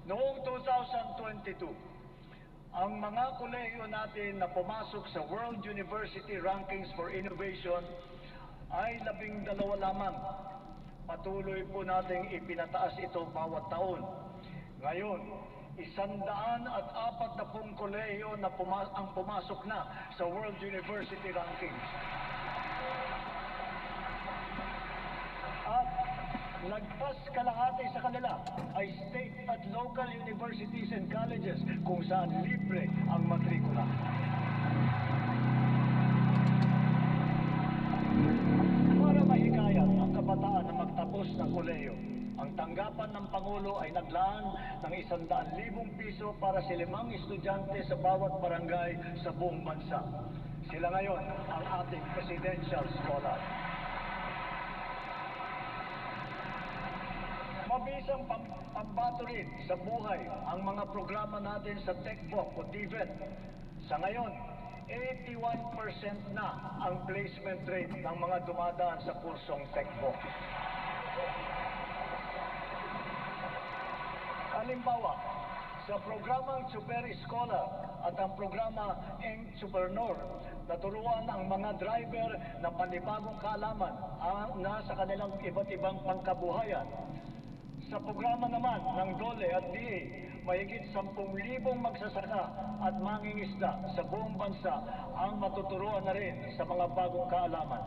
Noong 2022, ang mga kolehiyo natin na pumasok sa World University Rankings for Innovation ay 12 lamang. Patuloy po nating ipinataas ito bawat taon. Ngayon, 140 kolehiyo na ang pumasok na sa World University Rankings. At lagpas kalahati sa kanila ay state at local universities and colleges kung saan libre ang matrikula. Para mahikayat ang kabataan na magtapos ng kolehiyo, Ang tanggapan ng Pangulo ay naglaan ng 100,000 piso para sa 5 estudyante sa bawat barangay sa buong bansa. Sila ngayon ang ating presidential scholar. Mabisang pambato rin sa buhay ang mga programa natin sa TechVoc o TVET. Sa ngayon, 81% na ang placement rate ng mga dumadaan sa kursong TechVoc. Halimbawa, sa programang Super Scholar at ang programa Entrepreneur, naturuan ang mga driver ng panibagong kaalaman na sa kanilang iba't ibang pangkabuhayan. Sa programa naman ng DOLE at DA, mahigit 10,000 magsasaka at mangingisda sa buong bansa ang matuturuan na rin sa mga bagong kaalaman.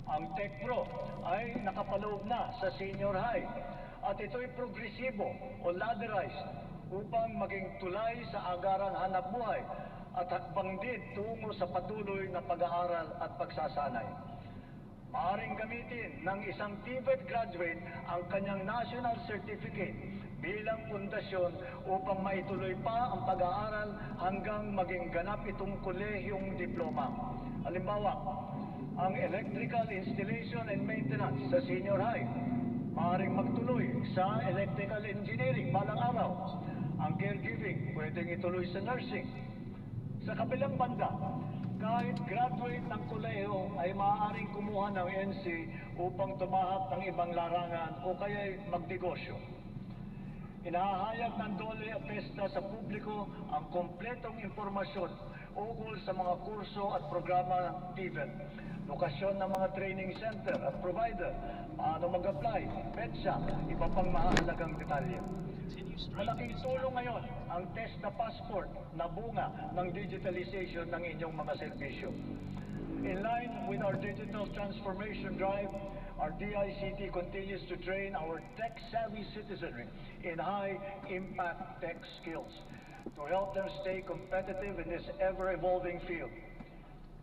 Ang TechPro ay nakapaloob na sa senior high at ito'y progresibo o ladderized upang maging tulay sa agarang hanapbuhay at hakbang din tungo sa patuloy na pag-aaral at pagsasanay. Maaaring gamitin ng isang TVET graduate ang kanyang national certificate bilang pundasyon upang maituloy pa ang pag-aaral hanggang maging ganap itong kolehiyong diploma. Halimbawa, ang electrical installation and maintenance sa senior high, maaaring magtuloy sa electrical engineering balang araw. Ang caregiving, pwedeng ituloy sa nursing. Sa kabilang banda, kahit graduate ng kolehiyo ay maaaring kumuha ng NC upang tumahak ng ibang larangan o kaya'y magnegosyo. Inahahayag ng DOLE at TESDA sa publiko ang kompletong impormasyon ukol sa mga kurso at programa ng TVET, lokasyon ng mga training center at provider, paano mag-apply, petsa, iba pang mahalagang detalye. Malaking tulong ngayon ang TESDA Passport na bunga ng digitalization ng inyong mga serbisyo. In line with our digital transformation drive, our DICT continues to train our tech-savvy citizenry in high-impact tech skills to help them stay competitive in this ever-evolving field.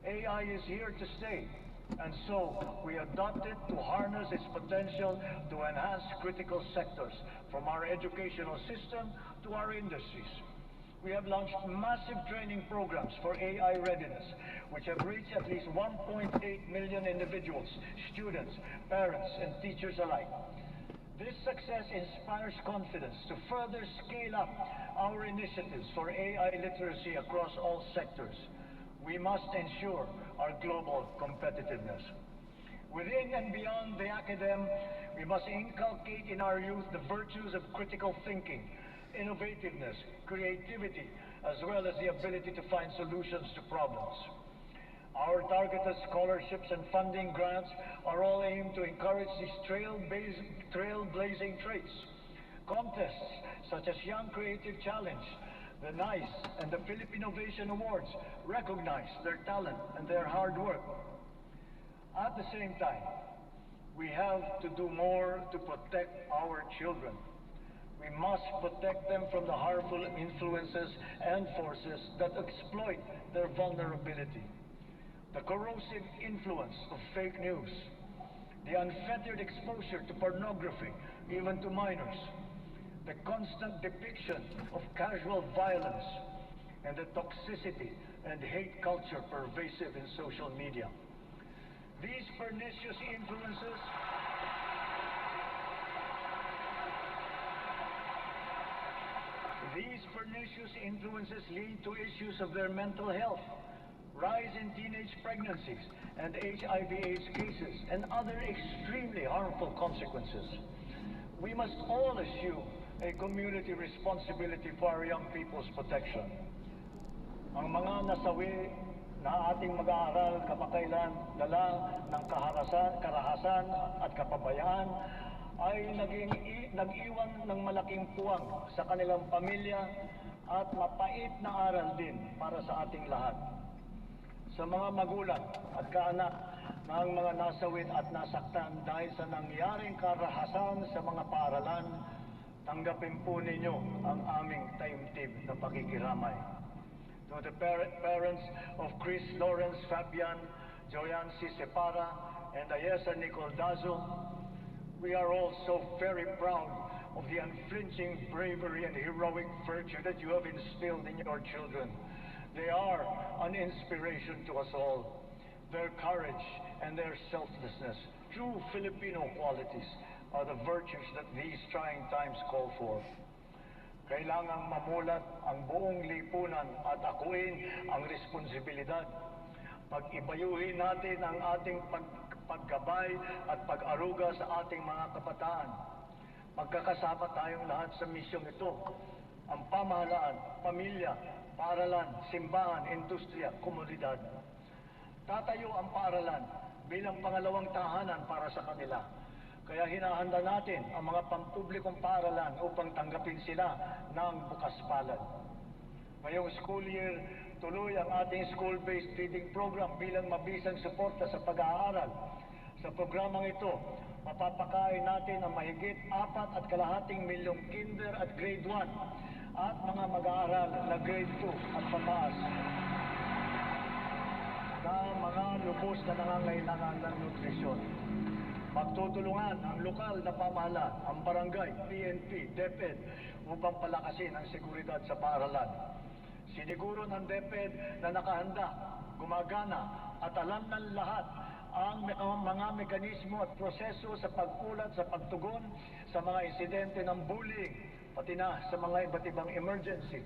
AI is here to stay, and so we adopt it to harness its potential to enhance critical sectors, from our educational system to our industries. We have launched massive training programs for AI readiness, which have reached at least 1.8 million individuals, students, parents, and teachers alike. This success inspires confidence to further scale up our initiatives for AI literacy across all sectors. We must ensure our global competitiveness. Within and beyond the academe, we must inculcate in our youth the virtues of critical thinking, innovativeness, creativity, as well as the ability to find solutions to problems. Our targeted scholarships and funding grants are all aimed to encourage these trailblazing traits. Contests such as Young Creative Challenge, the NICE, and the Philippine Innovation Awards recognize their talent and their hard work. At the same time, we have to do more to protect our children. We must protect them from the harmful influences and forces that exploit their vulnerability. The corrosive influence of fake news, the unfettered exposure to pornography, even to minors, the constant depiction of casual violence, and the toxicity and hate culture pervasive in social media. These pernicious influences lead to issues of their mental health, rise in teenage pregnancies and HIV/AIDS cases, and other extremely harmful consequences. We must all assume a community responsibility for our young people's protection. Ang mga nasawi na ating mag-aaral kamakailan dala ng karahasan at kapabayaan ay nag-iwan ng malaking puwang sa kanilang pamilya at mapait na aral din para sa ating lahat. Sa mga magulang at kaanak ng mga nasawit at nasaktan dahil sa nangyaring karahasan sa mga paaralan, tanggapin po ninyo ang aming taimtib na pakikiramay. To the parents of Chris Lawrence Fabian, Joyan C. Separa, and Ayesa Nicole Dazo, We are all so very proud of the unflinching bravery and heroic virtue that you have instilled in your children. They are an inspiration to us all. Their courage and their selflessness, true Filipino qualities, are the virtues that these trying times call for. Kailangang mamulat ang buong lipunan at akuin ang responsibilidad. Pag-ibayuhin natin ang ating paggabay at pag-aruga sa ating mga kabataan. Magkakasama tayong lahat sa misyong ito. Ang pamahalaan, pamilya, paaralan, simbahan, industriya, komunidad. Tatayo ang paaralan bilang pangalawang tahanan para sa kanila. Kaya hinahanda natin ang mga pampublikong paaralan upang tanggapin sila ng bukas palad. Ngayong school year, tuloy ang ating school-based feeding program bilang mabisang suporta sa pag-aaral. Sa programang ito, mapapakain natin ang mahigit 4.2 milyong kinder at grade 1 at mga mag-aaral na grade 2 at pataas na mga lubos na nangangailangan ng nutrisyon. Magtutulungan ang lokal na pamahalaan, ang barangay, PNP, DepEd upang palakasin ang seguridad sa paaralan. Siniguro ng DepEd na nakahanda, gumagana at alam ng lahat ang mga mekanismo at proseso sa pag-ulat, sa pagtugon sa mga insidente ng bullying, pati na sa mga iba't ibang emergency.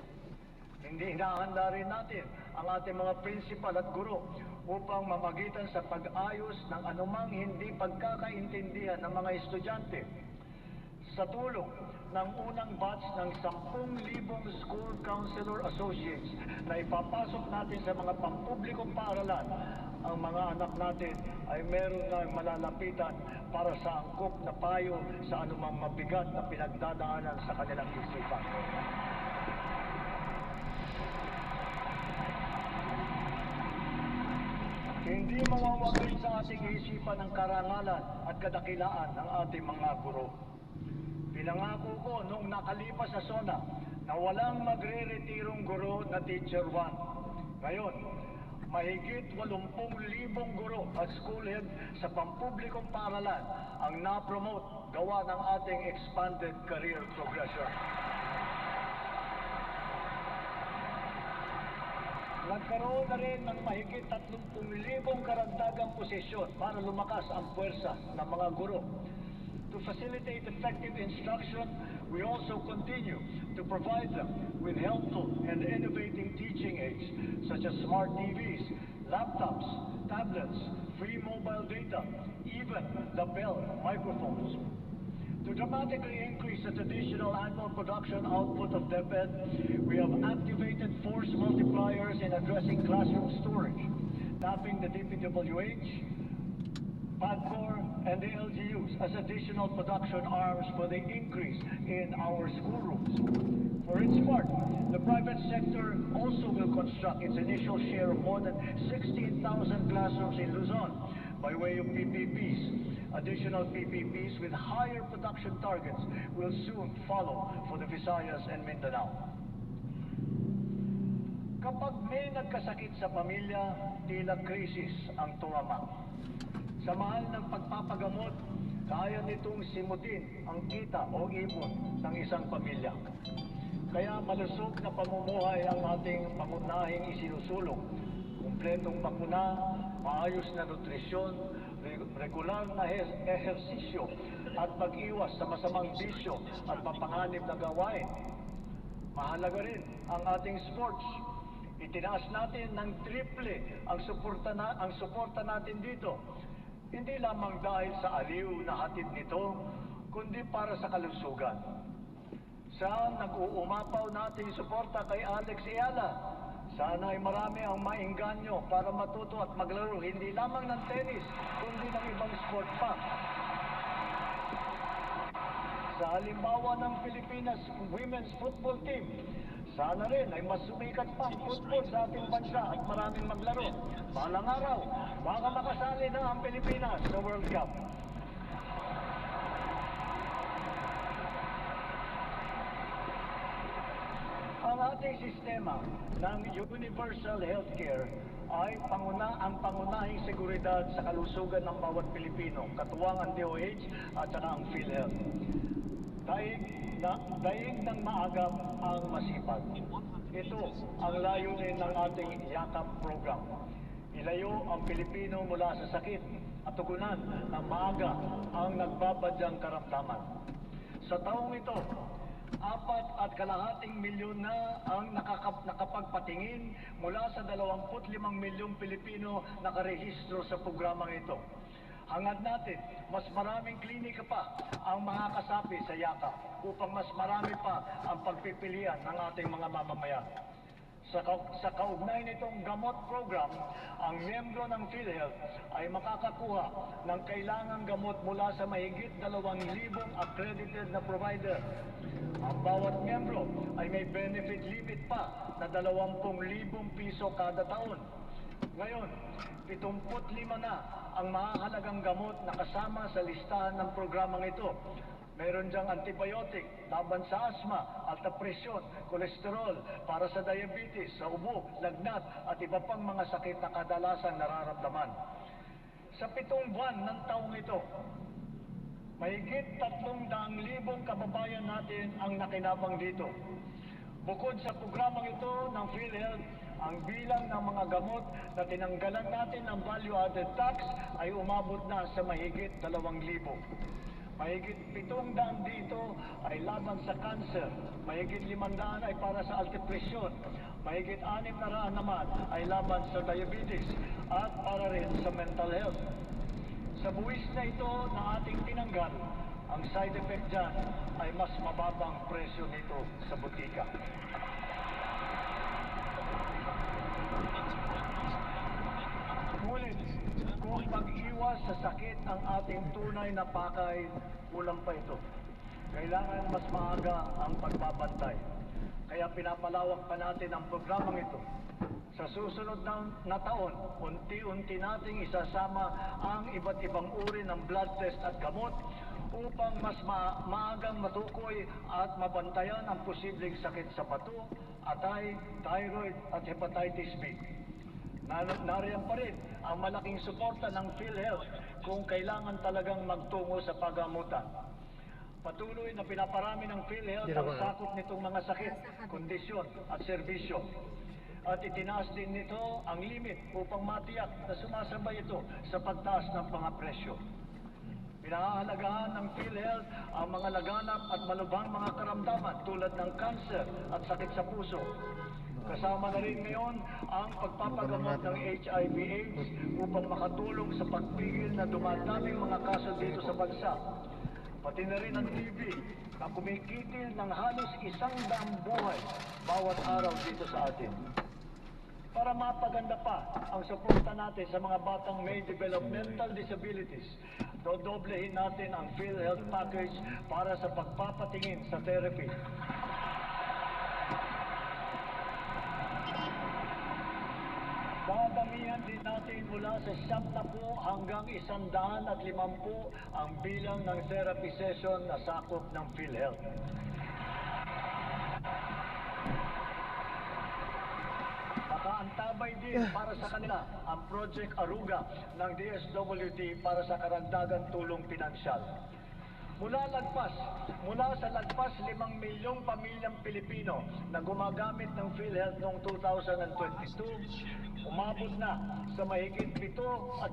Hindi hinahanda rin natin ang ating mga principal at guro upang mamagitan sa pag-ayos ng anumang hindi pagkakaintindihan ng mga estudyante. Sa tulong ng unang batch ng 10,000 school counselor associates na ipapasok natin sa mga pampublikong paaralan, ang mga anak natin ay meron ng malalapitan para sa angkop na payo sa anumang mabigat na pinagdadaanan sa kanilang isipan. Hindi mawawagin sa ating isipan ang karangalan at kadakilaan ng ating mga guro. Pinangako ko noong nakalipas sa SONA na walang magre-retirong guro na Teacher 1. Ngayon, mahigit 80,000 guro at school head sa pampublikong paaralan ang na-promote gawa ng ating expanded career progression. Nagkaroon na rin ng mahigit 30,000 karagdagang posisyon para lumakas ang puwersa ng mga guro. To facilitate effective instruction, we also continue to provide them with helpful and innovating teaching aids such as smart TVs, laptops, tablets, free mobile data, even the Bell microphones. To dramatically increase the traditional annual production output of DepEd, we have activated force multipliers in addressing classroom storage, tapping the DPWH, PAGCOR, and the LGUs as additional production arms for the increase in our schoolrooms. For its part, the private sector also will construct its initial share of more than 16,000 classrooms in Luzon by way of PPPs. Additional PPPs with higher production targets will soon follow for the Visayas and Mindanao. Kapag may nagkasakit sa pamilya, tila krisis ang tumama. Sa mahal ng pagpapagamot, kaya nitong simutin ang kita o ipon ng isang pamilya. Kaya malusog na pamumuhay ang ating pangunahing isinusulong. Kumpletong bakuna, maayos na nutrisyon, regular na ehersisyo at pag-iwas sa masamang bisyo at mapanganib na gawain. Mahalaga rin ang ating sports. Itinaas natin ng triple ang suporta natin dito. Hindi lamang dahil sa aliw na hatid nito, kundi para sa kalusugan. Sa nag-uumapaw nating suporta kay Alex Ayala, sana ay marami ang maingganyo para matuto at maglaro hindi lamang ng tennis, kundi ng ibang sport pa. Sa halimbawa ng Pilipinas Women's Football Team, sana rin ay mas sumikat pa ang football sa ating bansa at maraming maglaro. Balang araw, baka makasali na ang Pilipinas sa World Cup. Ang ating sistema ng universal healthcare ay ang pangunahing seguridad sa kalusugan ng bawat Pilipino, katuwang ang DOH at saka ang PhilHealth. Daig ng maagap ang masipag. Ito ang layunin ng ating YAKAP program. Ilayo ang Pilipino mula sa sakit at tugunan ng maaga ang nagbabadyang karamdaman. Sa taong ito, 4.5 milyon na ang nakapagpatingin mula sa 25 milyong Pilipino nakarehistro sa programang ito. Hangad natin, mas maraming klinika pa ang makakasapi sa YAKAP upang mas marami pa ang pagpipilian ng ating mga mamamayan. Sa kaugnay nitong gamot program, ang miyembro ng PhilHealth ay makakakuha ng kailangang gamot mula sa mahigit 2,000 accredited na provider. Ang bawat miyembro ay may benefit limit pa na 20,000 piso kada taon. Ngayon, 75 na ang mahalagang gamot na kasama sa listahan ng programang ito. Meron diyang antibiotic, laban sa asma, alta presyon, kolesterol, para sa diabetes, sa ubo, lagnat, at iba pang mga sakit na kadalasan nararamdaman. Sa 7 buwan ng taong ito, mahigit 300,000 kababayan natin ang nakinabang dito. Bukod sa programang ito ng PhilHealth, ang bilang ng mga gamot na tinanggalan natin ng value-added tax ay umabot na sa mahigit 2,000. Mahigit 700 dito ay laban sa cancer, mahigit 500 ay para sa altepresyon, mahigit 600 naman ay laban sa diabetes at para rin sa mental health. Sa buwis na ito na ating tinanggal, ang side effect dyan ay mas mababang presyo nito sa butika. Ngunit, kung pag-iwas sa sakit ang ating tunay na pakay, kulang pa ito. Kailangan mas maaga ang pagbabantay. Kaya pinapalawak pa natin ang programang ito. Sa susunod na taon, unti-unti nating isasama ang iba't ibang uri ng blood test at gamot upang mas maagang matukoy at mabantayan ang posibleng sakit sa bato, atay, thyroid at hepatitis B. Nariyan pa rin ang malaking suporta ng PhilHealth kung kailangan talagang magtungo sa paggamutan. Patuloy na pinaparami ng PhilHealth ang sakop nitong mga sakit, kondisyon at serbisyo. At itinaas din nito ang limit upang matiyak na sumasabay ito sa pagtaas ng mga presyo. Pinahahalagahan ng PhilHealth ang mga laganap at malubhang mga karamdaman tulad ng cancer at sakit sa puso. Kasama na rin ngayon ang pagpapagamot ng HIV/AIDS upang makatulong sa pagpigil na dumadaming mga kaso dito sa bansa. Pati na rin ang TB na kumikitil ng halos 100 buhay bawat araw dito sa atin. Para mapaganda pa ang suporta natin sa mga batang may developmental disabilities, dodoblehin natin ang PhilHealth package para sa pagpapatingin sa therapy. Dadamihan din natin mula sa 70 hanggang 150 ang bilang ng therapy session na sakop ng PhilHealth. Nakaantabay din para sa kanila ang Project Aruga ng DSWD para sa karagdagang tulong pinansyal. Mula sa lagpas 5 milyong pamilyang Pilipino na gumagamit ng PhilHealth noong 2022, umabot na sa mahigit 7.5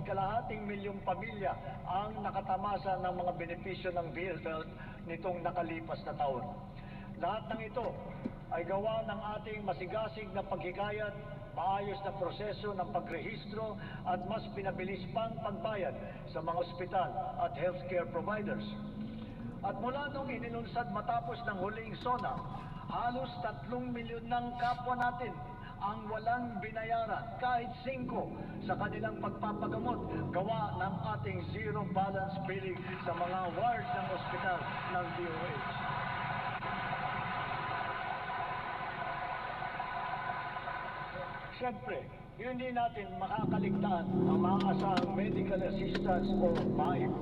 milyong pamilya ang nakatamasa ng mga benepisyo ng PhilHealth nitong nakalipas na taon. Lahat ng ito ay gawa ng ating masigasig na paghikayat, maayos na proseso ng pagrehistro at mas pinabilis pang pagbayad sa mga ospital at healthcare providers. At mula nung inilunsad matapos ng huling SONA, halos 3 milyon ng kapwa natin ang walang binayaran kahit 5 sa kanilang pagpapagamot gawa ng ating zero balance billing sa mga ward ng ospital ng DOH. Siyempre, hindi natin makakaligtaan ang maaasahang medical assistance o MAIP.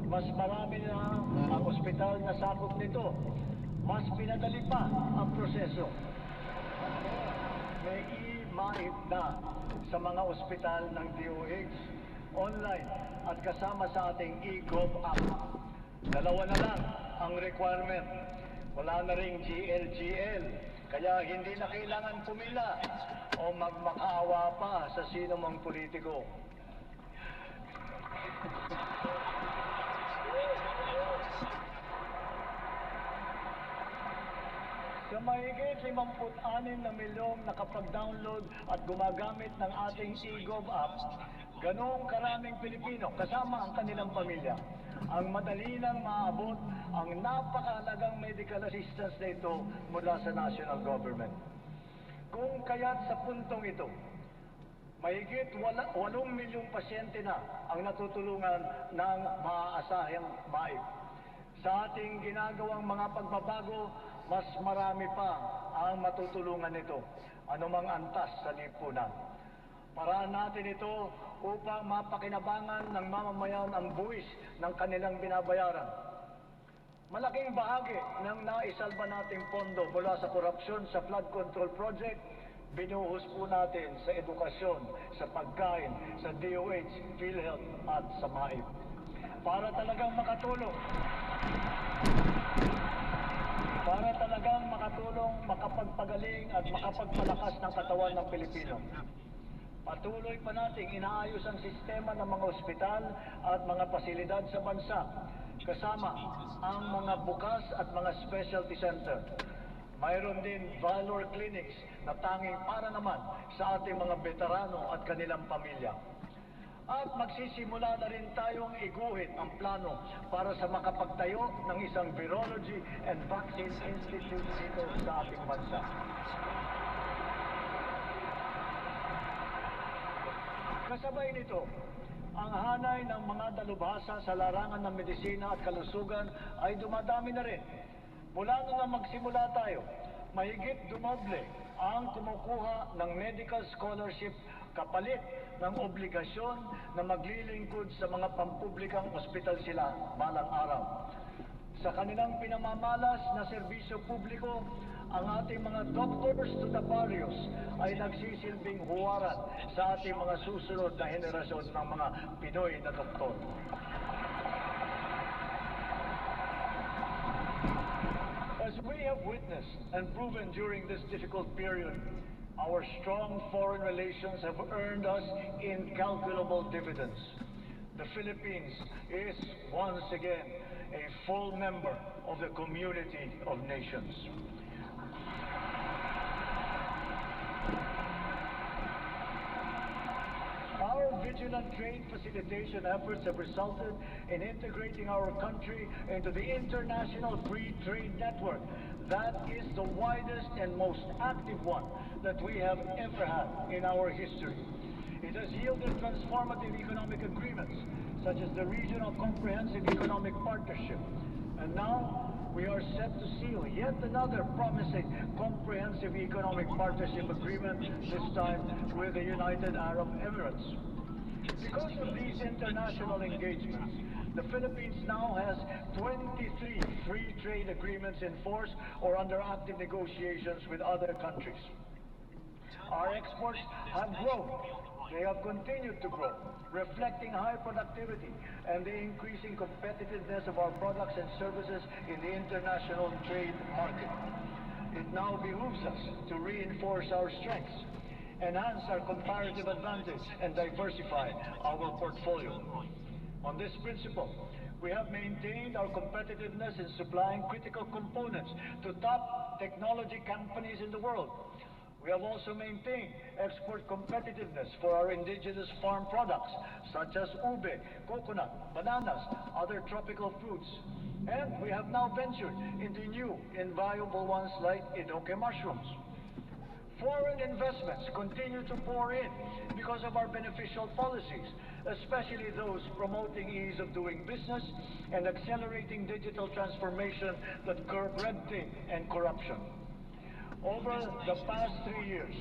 Mas marami na ang ospital na sakop nito. Mas pinadali pa ang proseso. may i-MAIP na sa mga ospital ng DOH, online at kasama sa ating e-Gov app. Dalawa na lang ang requirement. Wala na ring GLGL, kaya hindi na kailangan pumila o magmakaawa pa sa sino mang politiko. Sa mahigit 56 na milyong nakapag-download at gumagamit ng ating e-Gov app, ganong karaming Pilipino kasama ang kanilang pamilya ang madali nang maabot ang napakahalagang medical assistance na ito mula sa national government. Kung kaya't sa puntong ito, mahigit 8 milyong pasyente na ang natutulungan ng maaasahang MAIP. Sa ating ginagawang mga pagbabago, mas marami pa ang matutulungan nito, anumang antas sa lipunan. Paraan natin ito upang mapakinabangan ng mamamayan ang buwis ng kanilang binabayaran. Malaking bahagi ng naisalba nating pondo mula sa korupsyon sa flood control project, binuhos po natin sa edukasyon, sa pagkain, sa DOH, PhilHealth at sa MAIP. Para talagang makatulong, makapagpagaling at makapagpalakas ng katawan ng Pilipino. Patuloy pa nating inaayos ang sistema ng mga ospital at mga pasilidad sa bansa, kasama ang mga bukas at mga specialty center. Mayroon din valor clinics na tanging para naman sa ating mga veterano at kanilang pamilya. At magsisimula na rin tayong iguhit ang plano para sa makapagtayo ng isang Virology and Vaccine Institute dito sa ating bansa. Kasabay nito, ang hanay ng mga dalubhasa sa larangan ng medisina at kalusugan ay dumadami na rin. Mula nung magsimula tayo, mahigit dumoble ang kumukuha ng medical scholarship kapalit ng obligasyon na maglilingkod sa mga pampublikang ospital sila balang araw. Sa kanilang pinamamalas na serbisyo publiko, ang ating mga doctors to the barrios ay nagsisilbing huwaran sa ating mga susunod na henerasyon ng mga Pinoy na doktor. As we have witnessed and proven during this difficult period, our strong foreign relations have earned us incalculable dividends. The Philippines is once again a full member of the community of nations. Our vigilant trade facilitation efforts have resulted in integrating our country into the international free trade network. That is the widest and most active one that we have ever had in our history. It has yielded transformative economic agreements, such as the Regional Comprehensive Economic Partnership. And now, we are set to seal yet another promising comprehensive economic partnership agreement, this time with the United Arab Emirates. Because of these international engagements, the Philippines now has 23 free trade agreements in force or under active negotiations with other countries. Our exports have grown. They have continued to grow, reflecting high productivity and the increasing competitiveness of our products and services in the international trade market. It now behooves us to reinforce our strengths, enhance our comparative advantage, and diversify our portfolio. On this principle, we have maintained our competitiveness in supplying critical components to top technology companies in the world. We have also maintained export competitiveness for our indigenous farm products, such as ube, coconut, bananas, other tropical fruits. And we have now ventured into new, invaluable ones like Inoke mushrooms. Foreign investments continue to pour in because of our beneficial policies, especially those promoting ease of doing business and accelerating digital transformation that curb red tape and corruption. Over the past 3 years,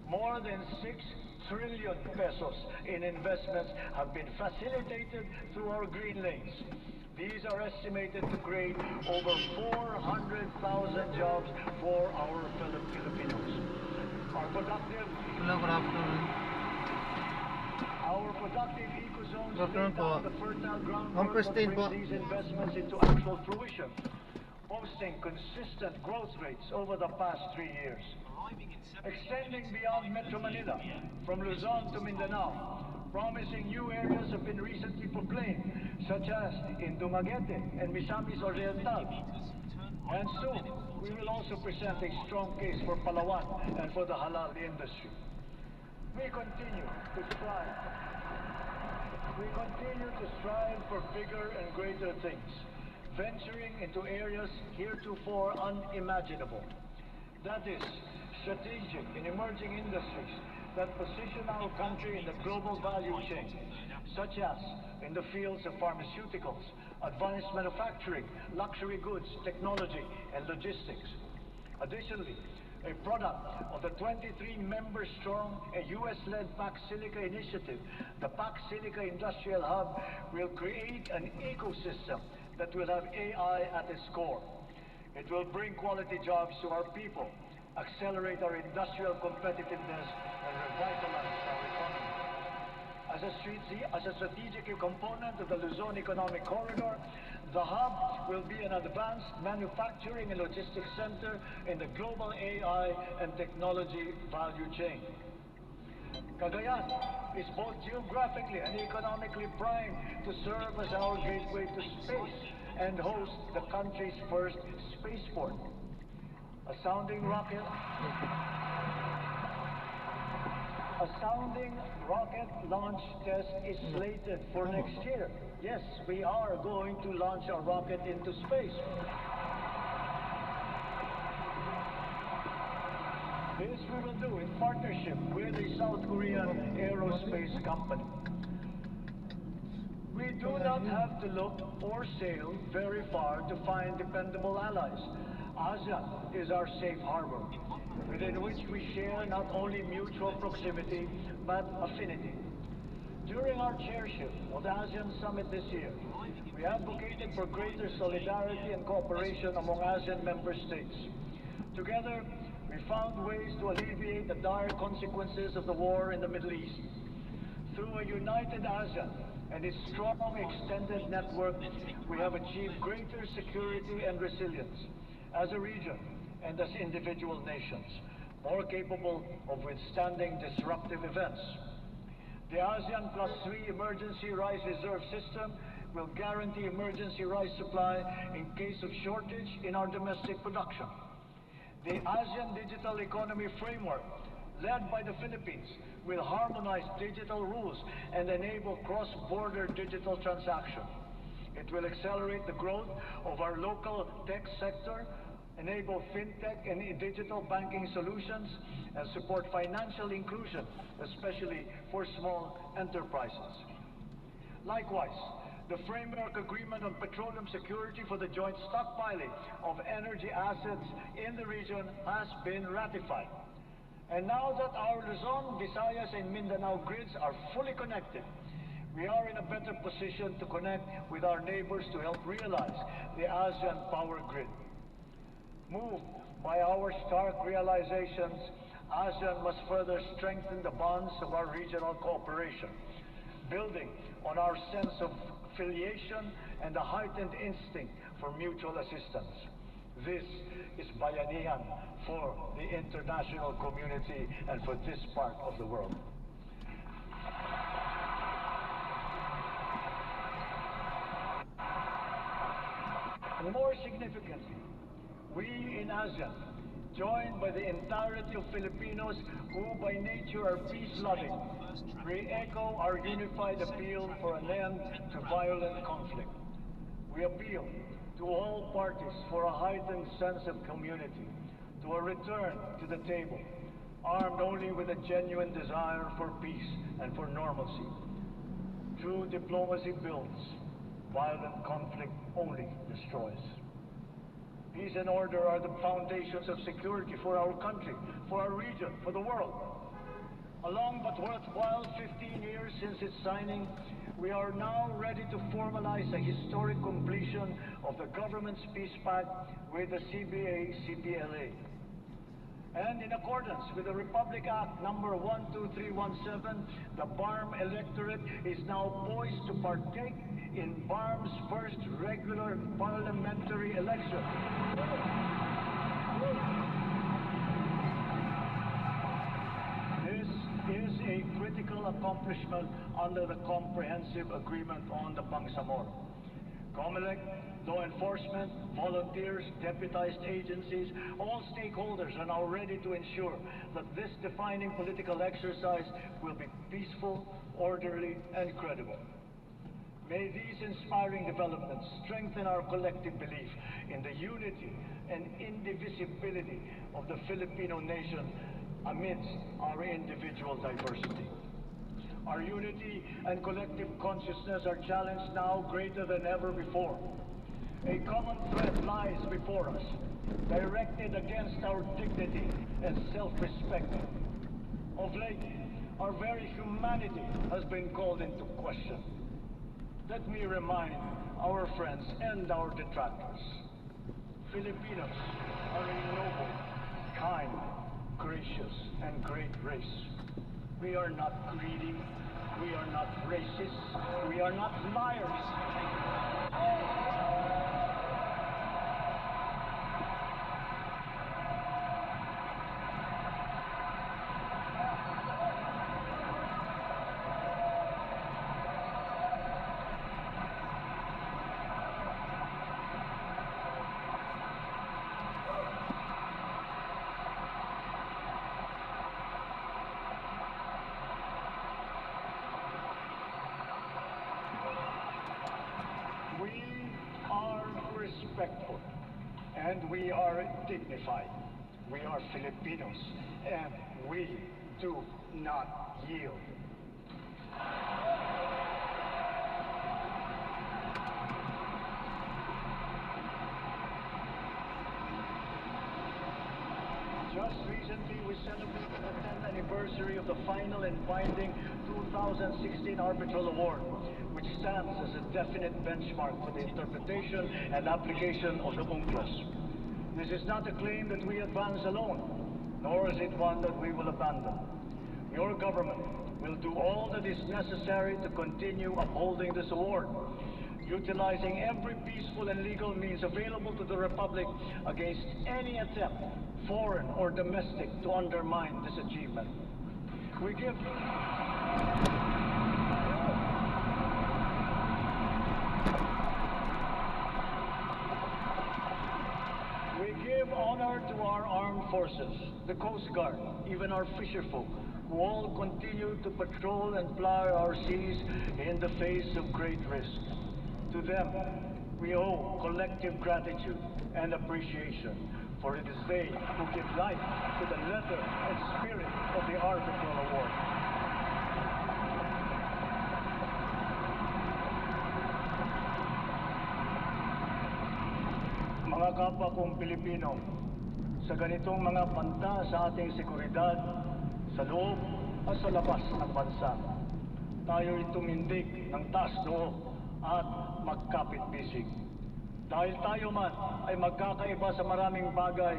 more than 6 trillion pesos in investments have been facilitated through our green lanes. These are estimated to create over 400,000 jobs for our fellow Filipinos. Our productive Hello, good afternoon. Our productive ecozones Good afternoon lay down po. the fertile Ma'am groundwork that Christine brings po. these investments into actual fruition, posting consistent growth rates over the past 3 years. Extending beyond Metro Manila, from Luzon to Mindanao, promising new areas have been recently proclaimed, such as in Dumaguete and Misamis Oriental. And soon, we will also present a strong case for Palawan and for the halal industry. We continue to strive for bigger and greater things, venturing into areas heretofore unimaginable. That is, strategic and emerging industries that position our country in the global value chain, such as in the fields of pharmaceuticals, advanced manufacturing, luxury goods, technology, and logistics. Additionally, a product of the 23-member-strong US-led Pac Silica initiative, the Pac Silica Industrial Hub will create an ecosystem that will have AI at its core. It will bring quality jobs to our people, accelerate our industrial competitiveness, and revitalize our economy. As a strategic component of the Luzon Economic Corridor, the hub will be an advanced manufacturing and logistics center in the global AI and technology value chain. Cagayan is both geographically and economically primed to serve as our gateway to space and host the country's first spaceport. A sounding rocket launch test is slated for next year. Yes, we are going to launch our rocket into space. This we will do in partnership with a South Korean aerospace company. We do not have to look or sail very far to find dependable allies. ASEAN is our safe harbor, within which we share not only mutual proximity, but affinity. During our chairship of the ASEAN Summit this year, we advocated for greater solidarity and cooperation among ASEAN member states. Together, we found ways to alleviate the dire consequences of the war in the Middle East. Through a united ASEAN and its strong extended network, we have achieved greater security and resilience as a region and as individual nations, more capable of withstanding disruptive events. The ASEAN Plus 3 Emergency Rice Reserve System will guarantee emergency rice supply in case of shortage in our domestic production. The ASEAN Digital Economy Framework, led by the Philippines, will harmonize digital rules and enable cross-border digital transaction. It will accelerate the growth of our local tech sector, enable fintech and digital banking solutions, and support financial inclusion, especially for small enterprises. Likewise, the Framework Agreement on Petroleum Security for the joint stockpiling of energy assets in the region has been ratified. And now that our Luzon, Visayas, and Mindanao grids are fully connected, we are in a better position to connect with our neighbors to help realize the ASEAN power grid. Moved by our stark realizations, ASEAN must further strengthen the bonds of our regional cooperation, building on our sense of affiliation and a heightened instinct for mutual assistance. This is Bayanihan for the international community and for this part of the world. And more significantly, we in ASEAN, joined by the entirety of Filipinos who by nature are peace-loving, re-echo our unified appeal for an end to violent conflict. We appeal to all parties for a heightened sense of community, to a return to the table, armed only with a genuine desire for peace and for normalcy. True diplomacy builds, violent conflict only destroys. Peace and order are the foundations of security for our country, for our region, for the world. A long but worthwhile 15 years since its signing, we are now ready to formalize a historic completion of the government's peace pact with the CBA-CPLA. And in accordance with the Republic Act number 12317, the BARM electorate is now poised to partake in BARM's first regular parliamentary election. This is a critical accomplishment under the Comprehensive Agreement on the Bangsamoro. COMELEC, law enforcement, volunteers, deputized agencies, all stakeholders are now ready to ensure that this defining political exercise will be peaceful, orderly, and credible. May these inspiring developments strengthen our collective belief in the unity and indivisibility of the Filipino nation amidst our individual diversity. Our unity and collective consciousness are challenged now greater than ever before. A common threat lies before us, directed against our dignity and self-respect. Of late, our very humanity has been called into question. Let me remind our friends and our detractors, Filipinos are a noble, kind, gracious, and great race. We are not greedy. We are not racist. We are not liars. We are respectful and we are dignified. We are Filipinos and we do not yield. Just recently, we celebrated the 10th anniversary of the final and binding 2016 Arbitral Award, which stands as a definite benchmark for the interpretation and application of the UNCLOS. This is not a claim that we advance alone, nor is it one that we will abandon. Your government will do all that is necessary to continue upholding this award, utilizing every peaceful and legal means available to the Republic against any attempt, foreign or domestic, to undermine this achievement. We give honor to our armed forces, the Coast Guard, even our fisherfolk, who all continue to patrol and ply our seas in the face of great risk. To them, we owe collective gratitude and appreciation, for it is they who give life to the letter and spirit of the Arbitral Award. Mga kapwa kong Pilipino, sa ganitong mga banta sa ating seguridad, sa loob at sa labas ng bansa, tayo'y tumindig ng taas noo at magkapit-bisig. Dahil tayo man ay magkakaiba sa maraming bagay,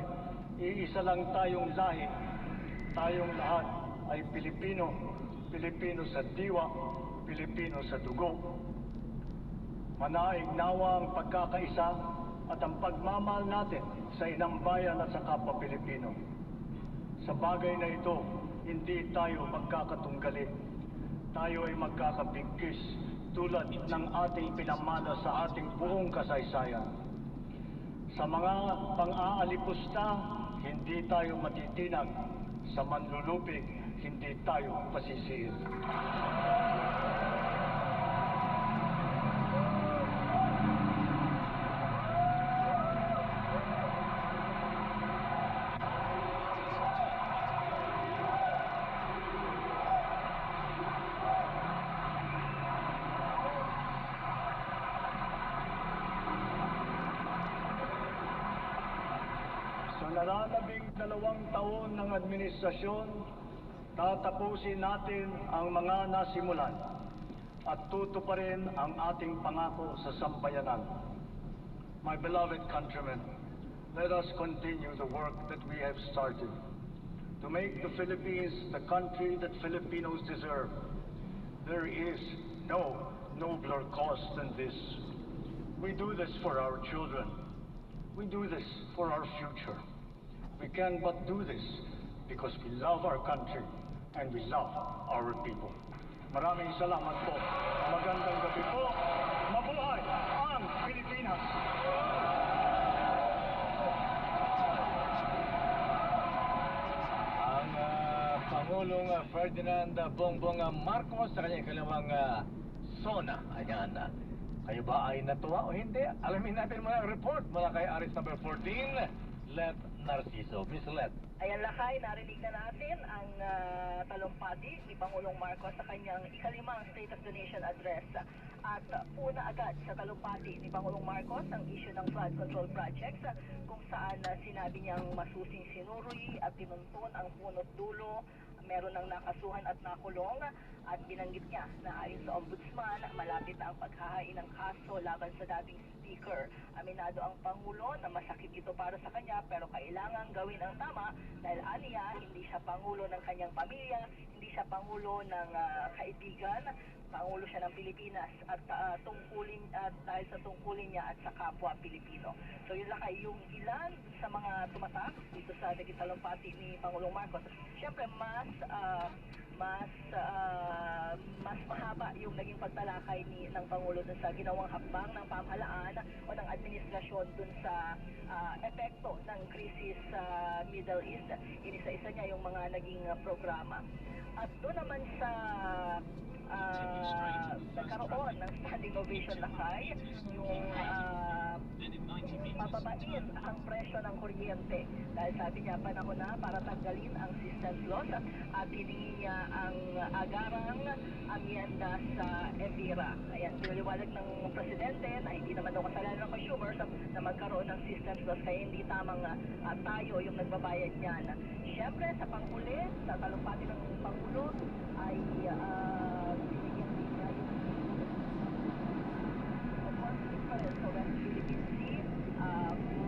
iisa lang tayong lahi. Tayong lahat ay Pilipino, Pilipino sa diwa, Pilipino sa dugo. Manaig nawa ang pagkakaisa at ang pagmamahal natin sa inang bayan at sa kapwa Pilipino. Sa bagay na ito, hindi tayo magkakatunggali. Tayo ay magkakabigkis tulad ng ating pinamana sa ating buong kasaysayan. Sa mga pang-aalipusta, hindi tayo matitinag. Sa manlulupig, hindi tayo pasisiin. Sa nalalabing 2 taon ng administrasyon, tatapusin natin ang mga nasimulan at tutuparin ang ating pangako sa sambayanan. My beloved countrymen, let us continue the work that we have started. to make the Philippines the country that Filipinos deserve. There is no nobler cause than this. We do this for our children. We do this for our future. We can but do this because we love our country and we love our people. Maraming salamat po. Magandang gabi po. Mabuhay ang Pilipinas! Ang Pangulong Ferdinand Bongbong Marcos sa kanyang ikalawang SONA. Ayan. Kayo ba ay natuwa o hindi? Alamin natin muna ang report mula kay Aris number 14, Let Narciso. Miss Let. Ayan lakay, narinig na natin ang talumpati ni Pangulong Marcos sa kanyang ikalimang State of the Nation address. At una agad sa talumpati ni Pangulong Marcos ang issue ng flood control projects kung saan sinabi niyang masusing sinuri at tinuntun ang punot dulo. Meron ng nakasuhan at nakulong at binanggit niya na ayon sa ombudsman, malapit na ang paghahain ng kaso laban sa dating speaker. Aminado ang Pangulo na masakit ito para sa kanya pero kailangan gawin ang tama dahil aniya hindi siya Pangulo ng kanyang pamilya, hindi siya Pangulo ng kaibigan, Pangulo siya ng Pilipinas at tungkulin dahil sa tungkulin niya at sa kapwa Pilipino. So yun lang ay yung ilan sa mga tumatak dito sa naging talumpati ni Pangulong Marcos. Siyempre mas mahaba yung naging pagtalakay ng Pangulo dun sa ginawang hakbang ng pamahalaan o ng administrasyon dun sa epekto ng krisis sa Middle East. Inisa-isa niya yung mga naging programa. At doon naman sa nagkaroon ng standing ovation lakay yung pababain ang presyo ng kuryente dahil sabi niya panahon na para tanggalin ang systems loss at hiningi niya ang agarang amyenda sa EPIRA. Ayan, pinaliwanag ng presidente na hindi naman daw kasalanan ng consumers na magkaroon ng systems loss kaya hindi tamang tayo yung nagbabayad niyan. Siyempre sa panghuli, sa talumpati ng Pangulo ay binigyan din niya yung conflict pa rin sa West Philippine Sea.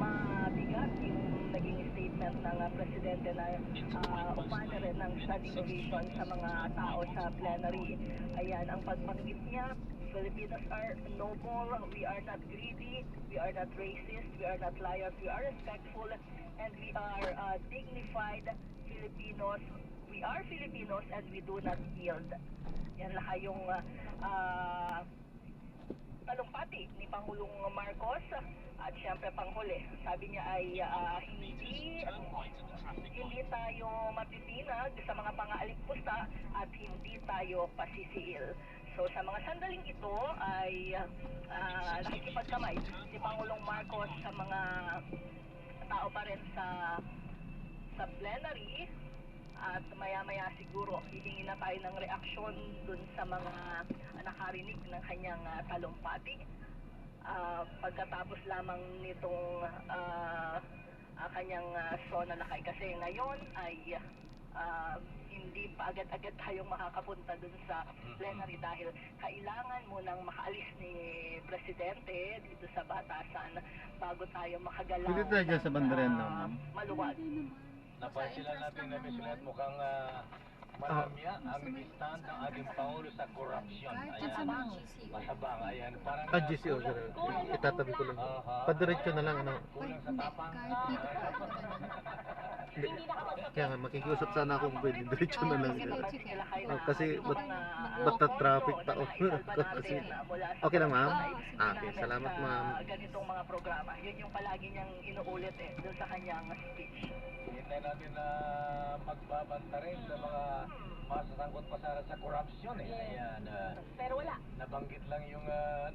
Mabigat yung naging statement ng presidente na umana rin ng standing ovation sa mga tao sa plenary. Ayan, ang pagbanggit niya, Filipinos are noble, we are not greedy, we are not racist, we are not liars, we are respectful, and we are dignified Filipinos. We are Filipinos and we do not yield. Yan lang yung talumpati ni Pangulong Marcos. At siyempre panghuli, sabi niya ay hindi tayo matitinag sa mga pang-aalikpusta at hindi tayo pasisiil. So sa mga sandaling ito ay nakikipagkamay si Pangulong Marcos sa mga tao pa rin sa plenary at maya-maya siguro hihingi na tayo ng reaksyon dun sa mga nakarinig ng kanyang talumpati. Pagkatapos lamang nitong kanyang SONA lakay kasi ngayon ay hindi pa agad-agad tayong makakapunta dun sa plenary dahil kailangan munang makaalis ni Presidente dito sa batasan bago tayo makagalaw. Pwede tayo dyan sa bandaran, no, ma'am? Maluwag. Napansin natin na Miss Let mukhang malamya ang stand ng ating Pangulo sa korupsyon. Ayan. Masabang. Ayan. Parang GC order. Itatabi ko lang. Padiretso na lang, ano. kulang sa tapang. Hindi. Kaya nga, makikiusap sana ako kung pwede. Diretso na lang. Kasi, basta traffic pa. Kasi, okay lang, ma'am? Okay, salamat, ma'am. Ganitong mga programa. Yun yung palagi niyang inuulit doon sa kanyang speech. Hintay natin na magbabanta rin sa mga masasangkot pa sa korupsyon eh. Ayan. Pero wala. Nabanggit lang yung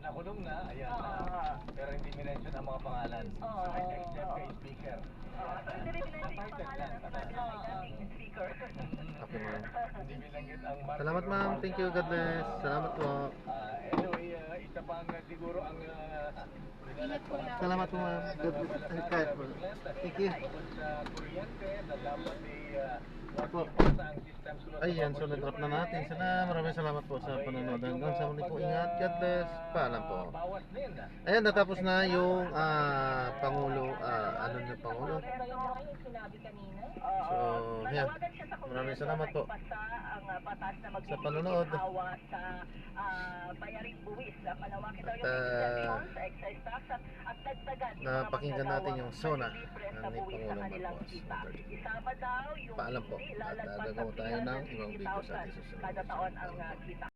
nakulong na. Ayan. Oo. Pero hindi minention ang mga pangalan. Oo. Except kay Speaker. So, hindi rin binanggit yung pangalan ng sabi ng dating speaker. Okay, ma'am. Hindi binanggit ang Martin Salamat, ma'am. Thank you. God bless. Salamat po. Anyway, isa pang siguro ang Salamat po, ma'am. God bless. Kahit po. Thank you. Tungkol sa kuryente na dapat Apo. ang systems Ayan, so na-drop na natin. Sana maraming salamat po sa panonood. Hanggang sa muli po, ingat. God bless. Paalam po. bawas din. Ayan, natapos na yung Pangulo, ano niya Pangulo. Pero yung sinabi kanina. So, yan. nanawagan siya sa Maraming Kongreso salamat na po ipasa ang batas na sa panonood. hawa sa bayaring buwis. Panawakin daw yung At, exemption sa excise tax at dagdagan yung mga napakinggan natin yung SONA libre sa ni buwis sa Pangulong kanilang Marcos. kita. Isama daw yung Paalam po. hindi At lalagpas gagawa tayo ng ibang video sa ating 350,000 susunod. kada taon ang kita.